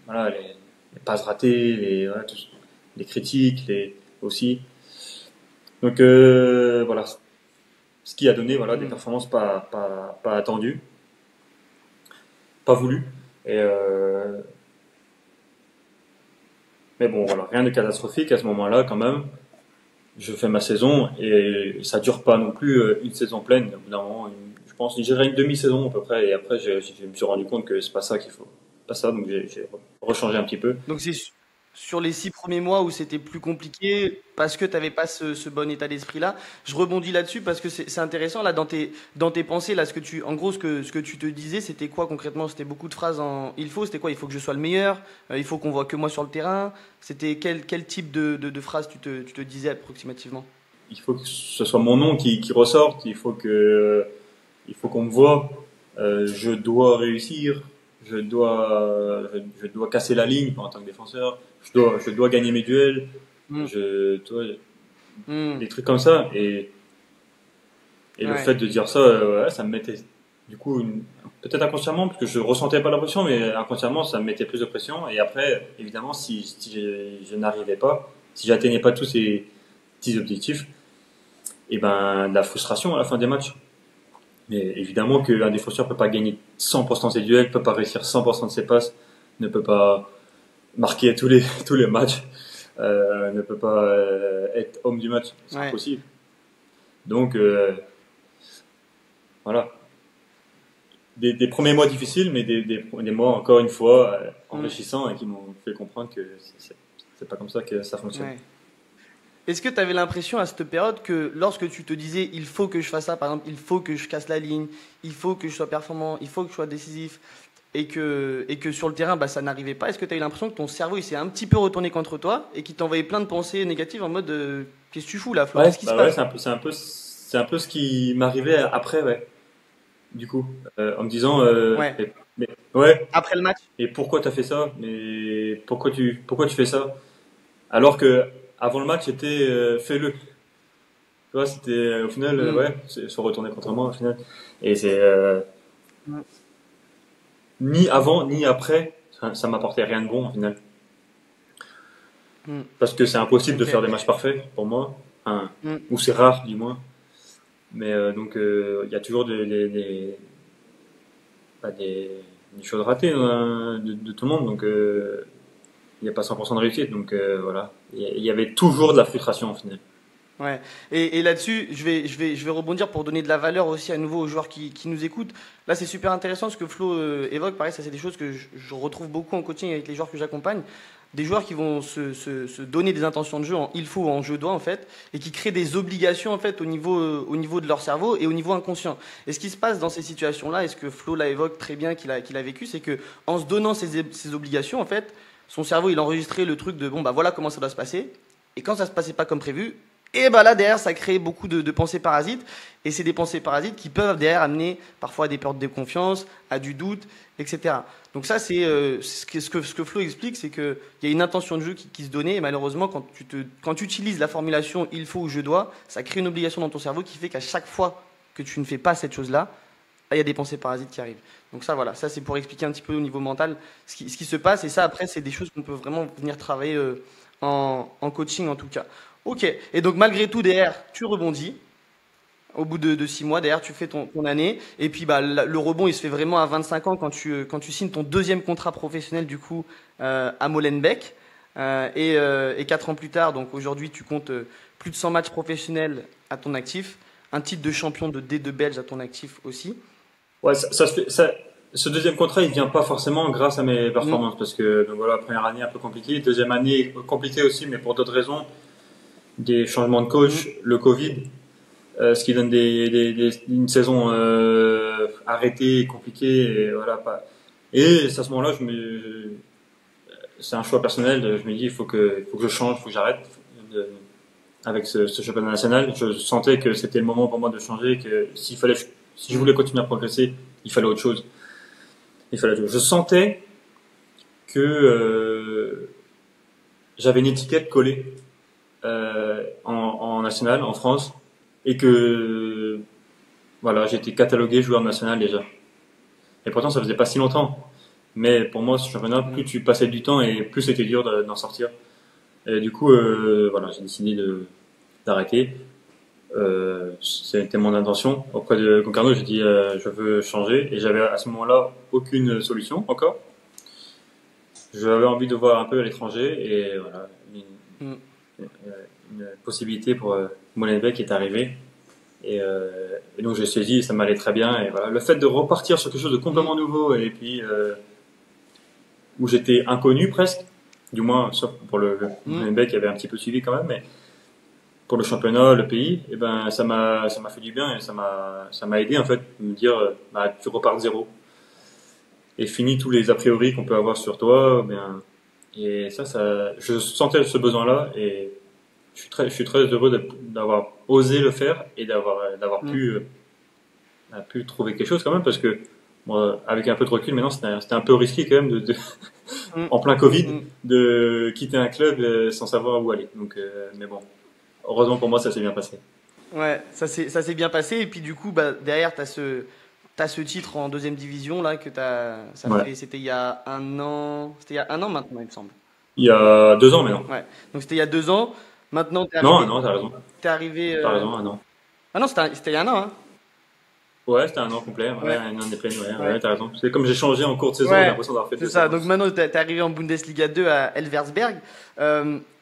[SPEAKER 1] voilà les passes ratées, voilà, les critiques, aussi. Donc voilà, ce qui a donné voilà des
[SPEAKER 2] Hmm.
[SPEAKER 1] performances pas attendues, pas voulues. Et mais bon voilà, rien de catastrophique à ce moment-là quand même. Je fais ma saison et ça dure pas non plus une saison pleine. Au bout d'un moment, je pense que j'irai une demi-saison à peu près et après je me suis rendu compte que c'est pas ça qu'il faut, pas ça donc j'ai rechangé un petit peu.
[SPEAKER 2] Donc sur les 6 premiers mois où c'était plus compliqué parce que tu n'avais pas ce bon état d'esprit-là. Je rebondis là-dessus parce que c'est intéressant là dans tes pensées là en gros ce que tu te disais c'était quoi concrètement? C'était beaucoup de phrases en il faut, c'était quoi? Il faut que je sois le meilleur, il faut qu'on voit que moi sur le terrain. C'était quel type de phrases tu te disais approximativement?
[SPEAKER 1] Il faut que ce soit mon nom qui ressorte, il faut qu'on me voit, je dois réussir, je dois casser la ligne en tant que défenseur, je dois gagner mes duels,
[SPEAKER 2] Hmm.
[SPEAKER 1] tu vois,
[SPEAKER 2] Hmm.
[SPEAKER 1] des trucs comme ça. Et le
[SPEAKER 2] Ouais.
[SPEAKER 1] fait de dire ça, ouais, ça me mettait, du coup, peut-être inconsciemment, parce que je ressentais pas la pression, mais inconsciemment, ça me mettait plus de pression. Et après, évidemment, si je n'arrivais pas, si j'atteignais pas tous ces petits objectifs, et ben, de la frustration à la fin des matchs. Mais évidemment qu'un défenseur peut pas gagner 100% de ses duels, peut pas réussir 100% de ses passes, ne peut pas marquer tous les matchs, ne peut pas être homme du match. C'est
[SPEAKER 2] Ouais.
[SPEAKER 1] impossible. Donc, voilà. Des premiers mois difficiles, mais des mois, encore une fois,
[SPEAKER 2] Hmm.
[SPEAKER 1] enrichissants et qui m'ont fait comprendre que c'est pas comme ça que ça fonctionne.
[SPEAKER 2] Ouais. Est-ce que tu avais l'impression à cette période que lorsque tu te disais il faut que je fasse ça, par exemple, il faut que je casse la ligne, il faut que je sois performant, il faut que je sois décisif, et que sur le terrain bah, ça n'arrivait pas, est-ce que tu as eu l'impression que ton cerveau il s'est un petit peu retourné contre toi et qu'il t'envoyait plein de pensées négatives en mode qu'est-ce que tu fous là, Flo,
[SPEAKER 1] Ouais,
[SPEAKER 2] qu'est-ce qui se
[SPEAKER 1] bah ouais,
[SPEAKER 2] passe?
[SPEAKER 1] c'est un peu ce qui m'arrivait après, ouais. Du coup, en me disant,
[SPEAKER 2] Ouais,
[SPEAKER 1] ouais,
[SPEAKER 2] après le match.
[SPEAKER 1] et pourquoi t'as fait ça? Mais pourquoi tu fais ça? Alors que avant le match, c'était fais-le. Tu vois, c'était au final,
[SPEAKER 2] Hmm.
[SPEAKER 1] ouais, c'est se retourner contre moi au final. Et c'est
[SPEAKER 2] Hmm.
[SPEAKER 1] ni avant ni après, ça m'apportait rien de bon au final.
[SPEAKER 2] Hmm.
[SPEAKER 1] Parce que c'est impossible de
[SPEAKER 2] Ok.
[SPEAKER 1] faire des matchs parfaits pour moi, enfin,
[SPEAKER 2] Hmm.
[SPEAKER 1] ou c'est rare du moins. Mais donc il y a toujours des choses ratées de tout le monde, donc il n'y a pas 100% de réussite. Donc voilà, il y avait toujours de la frustration au final.
[SPEAKER 2] Ouais. Et là-dessus, je vais rebondir pour donner de la valeur aussi à nouveau aux joueurs qui nous écoutent. Là, c'est super intéressant ce que Flo évoque. Pareil, ça, c'est des choses que je retrouve beaucoup en coaching avec les joueurs que j'accompagne. Des joueurs qui vont se donner des intentions de jeu en il faut ou en je dois, en fait, et qui créent des obligations, en fait, au niveau de leur cerveau et au niveau inconscient. Et ce qui se passe dans ces situations-là, et ce que Flo là évoque très bien, qu'il a vécu, c'est que en se donnant ces obligations, en fait, son cerveau, il enregistrait le truc de bon, bah voilà comment ça doit se passer. Et quand ça se passait pas comme prévu, et bah là derrière ça crée beaucoup de pensées parasites, et c'est des pensées parasites qui peuvent derrière amener parfois à des pertes de confiance, à du doute, etc. Donc ça c'est ce que Flo explique, c'est qu'il y a une intention de jeu qui se donnait, et malheureusement quand tu utilises la formulation il faut ou je dois, ça crée une obligation dans ton cerveau qui fait qu'à chaque fois que tu ne fais pas cette chose-là, il y a des pensées parasites qui arrivent. Donc ça voilà, ça c'est pour expliquer un petit peu au niveau mental ce qui se passe, et ça après c'est des choses qu'on peut vraiment venir travailler en coaching en tout cas. Ok, et donc malgré tout, derrière, tu rebondis. Au bout de 6 mois, derrière, tu fais ton année. Et puis, bah, le rebond, il se fait vraiment à 25 ans quand tu signes ton deuxième contrat professionnel, du coup, à Molenbeek. Et 4 ans plus tard, donc aujourd'hui, tu comptes plus de 100 matchs professionnels à ton actif. Un titre de champion de D2 belge à ton actif aussi.
[SPEAKER 1] Ouais, ce deuxième contrat, il vient pas forcément grâce à mes
[SPEAKER 2] Mm,
[SPEAKER 1] performances parce que donc voilà, première année un peu compliquée, deuxième année compliquée aussi, mais pour d'autres raisons, des changements de
[SPEAKER 2] mm,
[SPEAKER 1] coach, le Covid, ce qui donne une saison arrêtée, compliquée, et voilà pas. Et c'est à ce moment-là, c'est un choix personnel. Je me dis, il faut que je change, il faut que j'arrête avec ce championnat national. Je sentais que c'était le moment pour moi de changer, que si je
[SPEAKER 2] mm,
[SPEAKER 1] voulais continuer à progresser, il fallait autre chose. Je sentais que j'avais une étiquette collée en national, en France, et que voilà, j'étais catalogué joueur national déjà. Et pourtant, ça faisait pas si longtemps. Mais pour moi, ce championnat, plus
[SPEAKER 2] mm.
[SPEAKER 1] tu passais du temps et plus c'était dur d'en sortir. Et du coup, voilà, j'ai décidé d'arrêter. C'était mon intention. Auprès de Concarneau, j'ai dit je veux changer. Et j'avais à ce moment-là aucune solution encore. J'avais envie de voir un peu à l'étranger et voilà,
[SPEAKER 2] Mm.
[SPEAKER 1] une possibilité pour Molenbeek est arrivée. Et donc j'ai saisi, ça m'allait très bien. Et voilà, le fait de repartir sur quelque chose de
[SPEAKER 2] Mm.
[SPEAKER 1] complètement nouveau et puis où j'étais inconnu presque, du moins sauf pour le
[SPEAKER 2] Mm.
[SPEAKER 1] Molenbeek qui avait un petit peu suivi quand même, mais pour le championnat, le pays, et ben ça m'a fait du bien et ça m'a aidé en fait de me dire bah, tu repars de zéro et finis tous les a priori qu'on peut avoir sur toi. Bien, et je sentais ce besoin-là et je suis très heureux d'avoir osé le faire et d'avoir
[SPEAKER 2] Mm.
[SPEAKER 1] pu trouver quelque chose quand même parce que moi, avec un peu de recul maintenant, c'était un peu risqué quand même
[SPEAKER 2] Mm.
[SPEAKER 1] en plein Covid
[SPEAKER 2] Mm.
[SPEAKER 1] de quitter un club sans savoir où aller. Donc, mais bon, heureusement pour moi, ça s'est bien passé.
[SPEAKER 2] Ouais, ça s'est bien passé. Et puis du coup, bah, derrière, t'as ce titre en deuxième division là
[SPEAKER 1] Ouais.
[SPEAKER 2] c'était il y a un an, c'était il y a un an maintenant, il me semble.
[SPEAKER 1] Il y a 2 ans maintenant.
[SPEAKER 2] Ouais. Donc c'était il y a 2 ans. Maintenant,
[SPEAKER 1] Non, non, t'as raison.
[SPEAKER 2] t'es arrivé.
[SPEAKER 1] T'as raison, un an.
[SPEAKER 2] Ah non, c'était il y a un an, hein.
[SPEAKER 1] Ouais, c'était un an complet. Ouais,
[SPEAKER 2] Ouais.
[SPEAKER 1] un an des pleines. Ouais, ouais,
[SPEAKER 2] Ouais.
[SPEAKER 1] t'as raison. C'est comme j'ai changé en cours de saison, j'ai
[SPEAKER 2] Ouais.
[SPEAKER 1] l'impression d'avoir fait
[SPEAKER 2] C'est
[SPEAKER 1] 2 ans.
[SPEAKER 2] ça. Donc maintenant, t'es arrivé en Bundesliga 2 à Elversberg.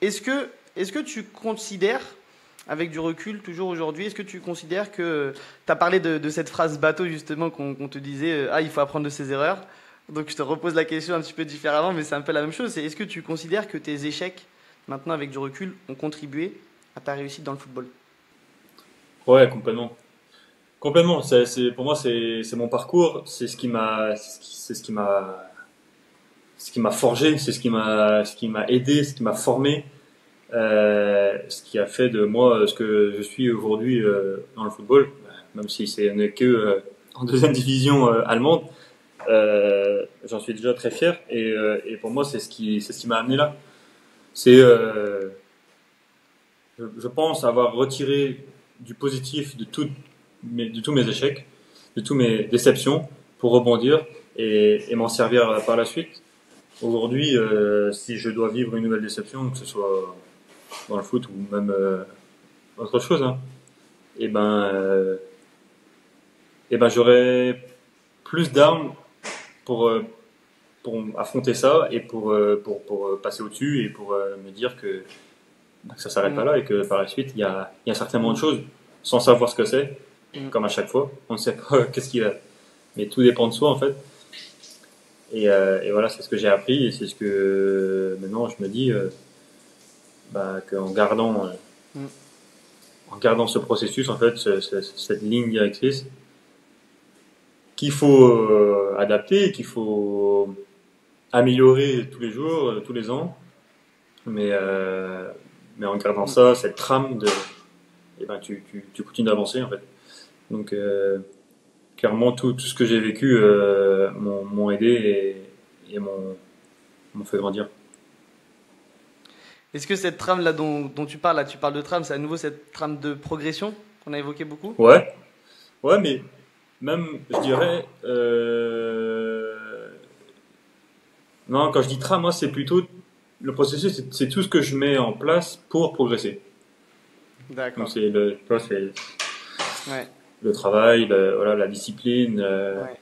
[SPEAKER 2] Est-ce que tu considères, avec du recul, toujours aujourd'hui, est-ce que tu considères que tu as parlé de cette phrase bateau justement qu'on te disait ah il faut apprendre de ses erreurs. Donc je te repose la question un petit peu différemment, mais c'est un peu la même chose. C'est est-ce que tu considères que tes échecs, maintenant avec du recul, ont contribué à ta réussite dans le football?
[SPEAKER 1] Ouais, complètement. Complètement. Pour moi, c'est mon parcours. C'est ce qui m'a forgé. Ce qui m'a aidé, ce qui m'a formé. Ce qui a fait de moi ce que je suis aujourd'hui dans le football, même si c'est n'est que en deuxième division allemande. J'en suis déjà très fier et pour moi c'est ce qui m'a amené là. C'est je pense avoir retiré du positif de tous mes échecs, de tous mes déceptions pour rebondir et m'en servir par la suite. Aujourd'hui, si je dois vivre une nouvelle déception, que ce soit dans le foot ou même autre chose, hein, et ben, euh, et ben j'aurai plus d'armes pour euh, pour affronter ça et pour passer au-dessus et pour me dire que que ça s'arrête pas là et que par la suite, il y a certainement autre chose sans savoir ce que c'est, comme à chaque fois. On ne sait pas qu'est-ce qu'il y a. Mais tout dépend de soi, en fait. Et voilà, c'est ce que j'ai appris et c'est ce que maintenant je me dis qu'en gardant ce processus, en fait, cette ligne directrice qu'il faut adapter, qu'il faut améliorer tous les jours, tous les ans, mais en gardant ça, cette trame tu continues d'avancer, en fait. Donc clairement, tout ce que j'ai vécu m'ont aidé et m'ont fait grandir.
[SPEAKER 2] Est-ce que cette trame là dont tu parles, là, tu parles de trame, c'est à nouveau cette trame de progression qu'on a évoqué beaucoup?
[SPEAKER 1] Ouais, ouais, mais même, je dirais, non, quand je dis trame, moi, c'est plutôt le processus, c'est tout ce que je mets en place pour progresser.
[SPEAKER 2] D'accord.
[SPEAKER 1] Donc c'est
[SPEAKER 2] Ouais.
[SPEAKER 1] le travail, voilà, la discipline,
[SPEAKER 2] Ouais.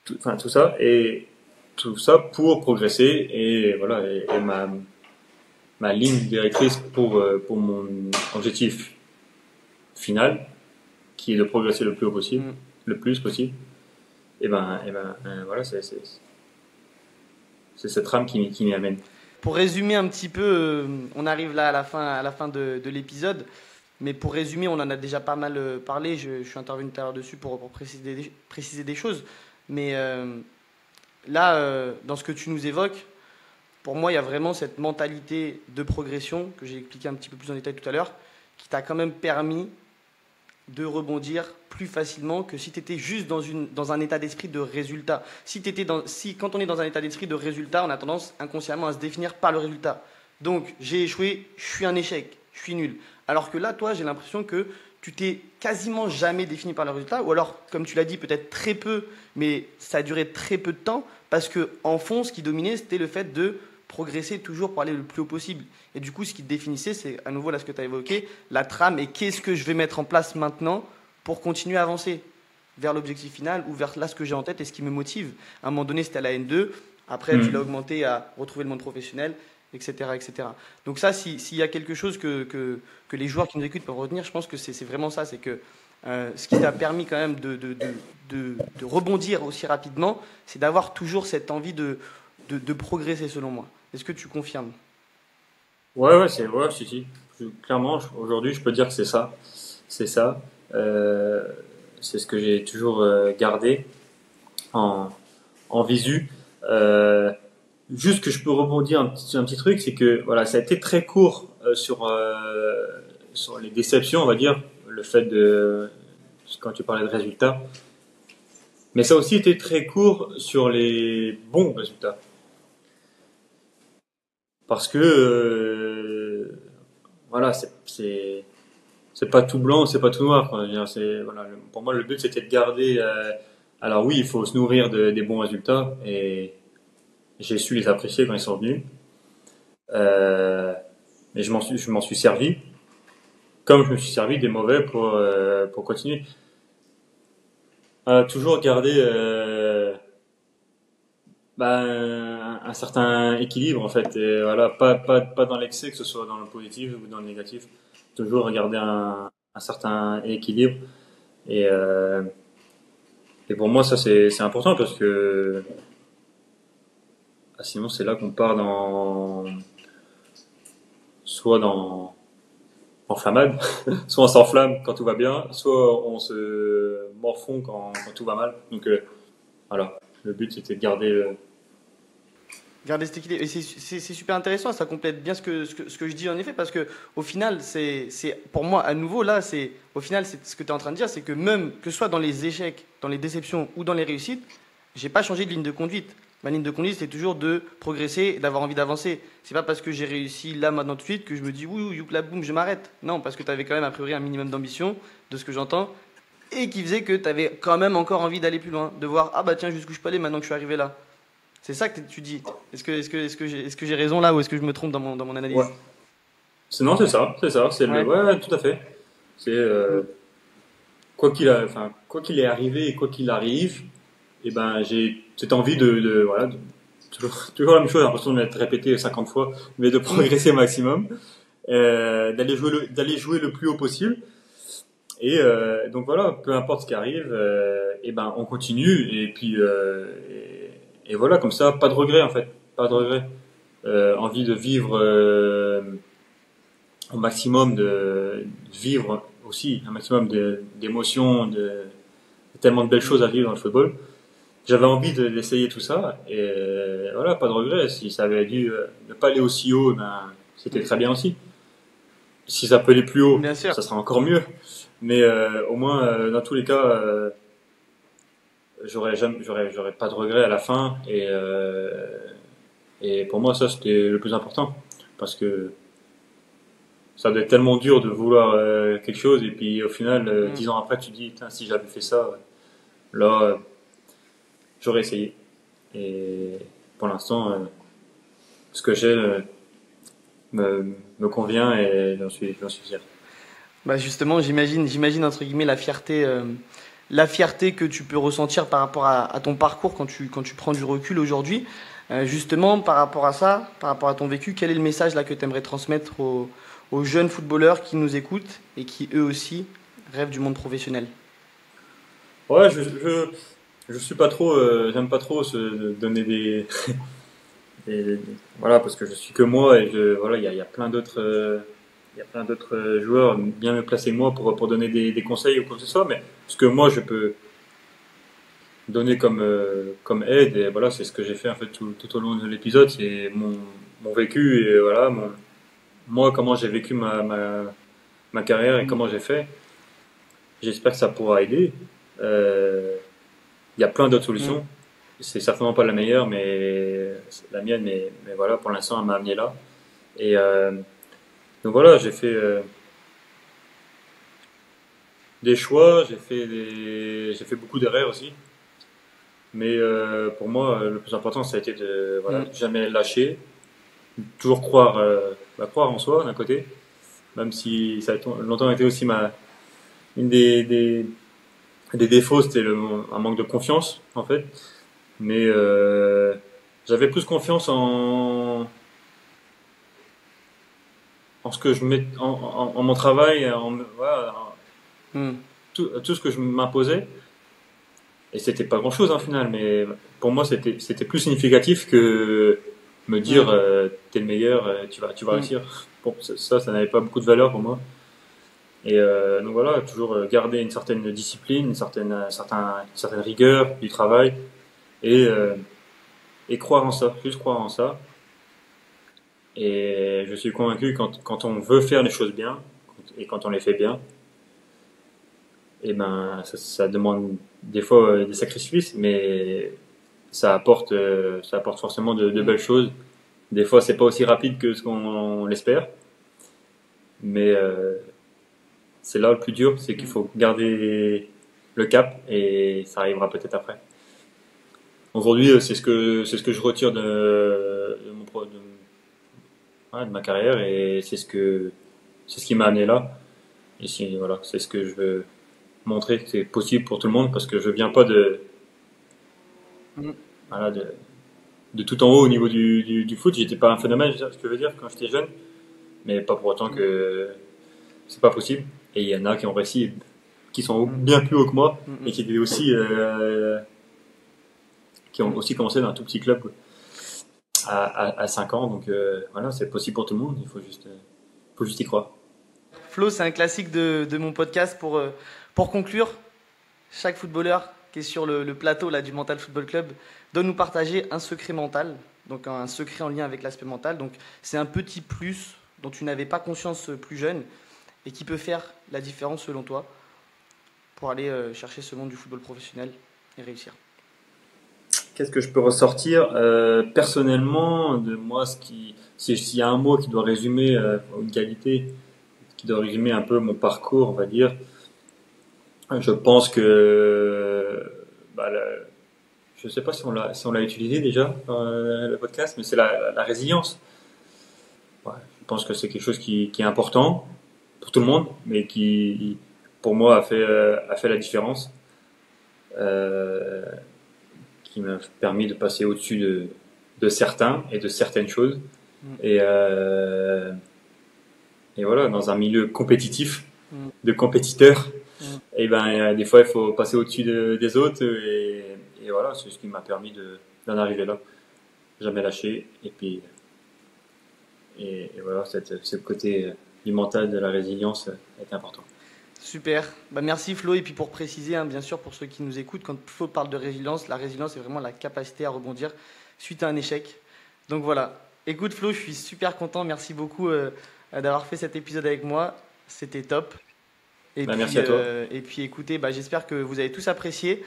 [SPEAKER 1] tout ça, et tout ça pour progresser, et voilà, et ma ligne directrice pour mon objectif final, qui est de progresser le plus haut possible, le plus possible, et voilà, c'est cette trame qui m'y amène.
[SPEAKER 2] Pour résumer un petit peu, on arrive là à la fin de l'épisode. Mais pour résumer, on en a déjà pas mal parlé. Je suis intervenu tout à l'heure dessus pour préciser des choses. Mais là, dans ce que tu nous évoques, pour moi, il y a vraiment cette mentalité de progression que j'ai expliqué un petit peu plus en détail tout à l'heure, qui t'a quand même permis de rebondir plus facilement que si tu étais juste dans un état d'esprit de résultat. Quand on est dans un état d'esprit de résultat, on a tendance inconsciemment à se définir par le résultat. Donc, j'ai échoué, je suis un échec, je suis nul. Alors que là, toi, j'ai l'impression que tu t'es quasiment jamais défini par le résultat, ou alors, comme tu l'as dit, peut-être très peu, mais ça a duré très peu de temps, parce qu'en fond, ce qui dominait, c'était le fait de progresser toujours pour aller le plus haut possible. Et du coup, ce qui te définissait, c'est à nouveau là ce que tu as évoqué, la trame et qu'est-ce que je vais mettre en place maintenant pour continuer à avancer vers l'objectif final ou vers là ce que j'ai en tête et ce qui me motive. À un moment donné, c'était à la N2, après tu l'as augmenté à retrouver le monde professionnel, etc. etc. Donc ça, s'il y a quelque chose que les joueurs qui nous écoutent peuvent retenir, je pense que c'est vraiment ça, c'est que ce qui t'a permis quand même de rebondir aussi rapidement, c'est d'avoir toujours cette envie de progresser selon moi. Est-ce que tu confirmes?
[SPEAKER 1] Ouais, si. Clairement, aujourd'hui, je peux dire que c'est ça. C'est ça. C'est ce que j'ai toujours gardé en visu. Juste que je peux rebondir un petit truc, c'est que voilà, ça a été très court sur les déceptions, on va dire, le fait quand tu parlais de résultats. Mais ça a aussi été très court sur les bons résultats. Parce que voilà, c'est pas tout blanc, c'est pas tout noir, quoi. Je veux dire, voilà, pour moi, le but c'était de garder. Alors oui, il faut se nourrir des bons résultats et j'ai su les apprécier quand ils sont venus. Mais je m'en suis servi, comme je me suis servi des mauvais pour continuer. Toujours garder un certain équilibre en fait, et voilà, pas dans l'excès, que ce soit dans le positif ou dans le négatif. Toujours regarder un certain équilibre, et pour moi ça c'est important, parce que sinon c'est là qu'on part soit en flammade, soit on s'enflamme quand tout va bien, soit on se morfond quand tout va mal. Donc voilà, le but c'était de
[SPEAKER 2] garder cet équilibre. Et c'est super intéressant, ça complète bien ce que je dis en effet, parce que au final, c'est pour moi, à nouveau, là, au final, c'est ce que tu es en train de dire, c'est que même que ce soit dans les échecs, dans les déceptions ou dans les réussites, j'ai pas changé de ligne de conduite. Ma ligne de conduite, c'est toujours de progresser et d'avoir envie d'avancer. C'est pas parce que j'ai réussi là, maintenant, tout de suite, que je me dis, oui, youpla, boum, je m'arrête. Non, parce que tu avais quand même, a priori, un minimum d'ambition, de ce que j'entends, et qui faisait que tu avais quand même encore envie d'aller plus loin, de voir, ah bah tiens, jusqu'où je peux aller maintenant que je suis arrivé là. C'est ça que tu dis. Est-ce que j'ai raison là, ou est-ce que je me trompe dans mon analyse?
[SPEAKER 1] Ouais. Non, c'est ça. Ouais, tout à fait. C'est quoi qu'il est arrivé et quoi qu'il arrive, et ben j'ai cette envie toujours la même chose, j'ai l'impression de m'être répété 50 fois, mais de progresser au maximum. d'aller jouer le plus haut possible. Et donc voilà, peu importe ce qui arrive, et ben on continue et puis et voilà, comme ça, pas de regret en fait, pas de regret. Envie de vivre au maximum, de vivre aussi un maximum d'émotions, tellement de belles choses à vivre dans le football. J'avais envie d'essayer tout ça et voilà, pas de regret. Si ça avait dû ne pas aller aussi haut, ben c'était très bien aussi. Si ça peut aller plus haut,
[SPEAKER 2] Bien sûr.
[SPEAKER 1] ça sera encore mieux. Mais au moins, dans tous les cas, j'aurais pas de regrets à la fin. Et pour moi, ça, c'était le plus important. Parce que ça doit être tellement dur de vouloir quelque chose. Et puis au final, 10 ans après, tu te dis, putain, si j'avais fait ça, là, j'aurais essayé. Et pour l'instant, ce que j'ai me convient et j'en suis fier.
[SPEAKER 2] Bah justement, j'imagine entre guillemets la fierté que tu peux ressentir par rapport à ton parcours quand tu prends du recul aujourd'hui. Justement, par rapport à ça, par rapport à ton vécu, quel est le message là que tu aimerais transmettre aux jeunes footballeurs qui nous écoutent et qui eux aussi rêvent du monde professionnel?
[SPEAKER 1] Ouais, je suis pas trop, j'aime pas trop donner des- voilà, parce que je suis que moi et voilà, il y a plein d'autres, il y a plein d'autres joueurs bien mieux placés que moi pour donner des conseils ou quoi que ce soit, mais ce que moi je peux donner comme aide, et voilà, c'est ce que j'ai fait en fait tout au long de l'épisode, c'est mon vécu et voilà, moi comment j'ai vécu ma carrière et comment j'ai fait. J'espère que ça pourra aider. Euh, Il y a plein d'autres
[SPEAKER 2] Mm.
[SPEAKER 1] solutions. C'est certainement pas la meilleure, mais c'est la mienne, mais voilà, pour l'instant, elle m'a amené là. Et donc voilà, j'ai fait des choix, j'ai fait beaucoup d'erreurs aussi. Mais pour moi, le plus important, ça a été de voilà,
[SPEAKER 2] Mm.
[SPEAKER 1] jamais lâcher, toujours croire, croire en soi d'un côté, même si ça a longtemps été aussi une des défauts, c'était un manque de confiance en fait. Mais j'avais plus confiance en ce que je mets, en mon travail, voilà,
[SPEAKER 2] Mm.
[SPEAKER 1] tout ce que je m'imposais. Et c'était pas grand chose en final, mais pour moi c'était plus significatif que me dire
[SPEAKER 2] Mm.
[SPEAKER 1] t'es le meilleur, tu vas
[SPEAKER 2] Mm.
[SPEAKER 1] réussir. Bon, ça n'avait pas beaucoup de valeur pour moi. Et donc voilà, toujours garder une certaine discipline, une certaine rigueur du travail et, euh, et croire en ça, juste croire en ça. Et je suis convaincu quand on veut faire les choses bien et quand on les fait bien, et ben ça demande des fois des sacrifices, mais ça apporte forcément de
[SPEAKER 2] Mm.
[SPEAKER 1] belles choses. Des fois, c'est pas aussi rapide que ce qu'on l'espère, mais c'est là le plus dur, c'est qu'il
[SPEAKER 2] Mm.
[SPEAKER 1] faut garder le cap et ça arrivera peut-être après. Aujourd'hui, c'est ce que je retire de mon ouais, de ma carrière et c'est ce qui m'a amené là. Et si, voilà, c'est ce que je veux montrer que c'est possible pour tout le monde parce que je viens pas
[SPEAKER 2] Mm.
[SPEAKER 1] voilà, de tout en haut au niveau du foot. J'étais pas un phénomène, ce que je veux dire, quand j'étais jeune, mais pas pour autant
[SPEAKER 2] Mm.
[SPEAKER 1] que c'est pas possible. Et il y en a qui ont réussi, qui sont
[SPEAKER 2] Mm.
[SPEAKER 1] bien plus haut que moi
[SPEAKER 2] Mm.
[SPEAKER 1] et
[SPEAKER 2] Mm.
[SPEAKER 1] qui ont
[SPEAKER 2] Mm.
[SPEAKER 1] aussi commencé dans un tout petit club à 5 ans. Donc voilà, c'est possible pour tout le monde. Faut juste y croire.
[SPEAKER 2] Flo, c'est un classique de mon podcast pour conclure. Chaque footballeur qui est sur le plateau là, du Mental Football Club doit nous partager un secret mental, donc un secret en lien avec l'aspect mental. Donc c'est un petit plus dont tu n'avais pas conscience plus jeune et qui peut faire la différence selon toi pour aller chercher ce monde du football professionnel et réussir.
[SPEAKER 1] Qu'est-ce que je peux ressortir personnellement de moi, s'il y a un mot qui doit résumer une qualité, qui doit résumer un peu mon parcours, on va dire, je pense que bah, je sais pas si on l'a utilisé déjà dans le podcast, mais c'est la résilience. Ouais, je pense que c'est quelque chose qui est important pour tout le monde, mais qui pour moi a fait la différence, euh, qui m'a permis de passer au-dessus de certains et de certaines choses.
[SPEAKER 2] Mm.
[SPEAKER 1] Et, et voilà, dans un milieu compétitif,
[SPEAKER 2] Mm.
[SPEAKER 1] de compétiteurs,
[SPEAKER 2] Mm.
[SPEAKER 1] et des fois il faut passer au-dessus des autres, et voilà, c'est ce qui m'a permis d'en arriver là. Jamais lâché, et puis et voilà, ce côté du mental, de la résilience est important.
[SPEAKER 2] Super. Bah, merci Flo. Et puis pour préciser, hein, bien sûr, pour ceux qui nous écoutent, quand Flo parle de résilience, la résilience est vraiment la capacité à rebondir suite à un échec. Donc voilà. Écoute Flo, je suis super content. Merci beaucoup d'avoir fait cet épisode avec moi. C'était top.
[SPEAKER 1] Merci à toi.
[SPEAKER 2] Et puis écoutez, bah, j'espère que vous avez tous apprécié.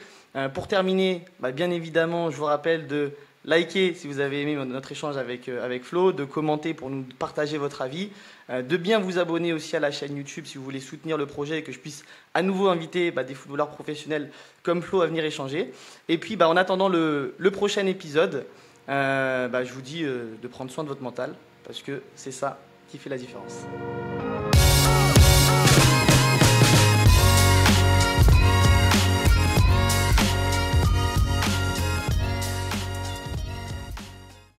[SPEAKER 2] Pour terminer, bah, bien évidemment, je vous rappelle de liker si vous avez aimé notre échange avec Flo, de commenter pour nous partager votre avis, de bien vous abonner aussi à la chaîne YouTube si vous voulez soutenir le projet et que je puisse à nouveau inviter des footballeurs professionnels comme Flo à venir échanger. Et puis en attendant le prochain épisode, je vous dis de prendre soin de votre mental parce que c'est ça qui fait la différence.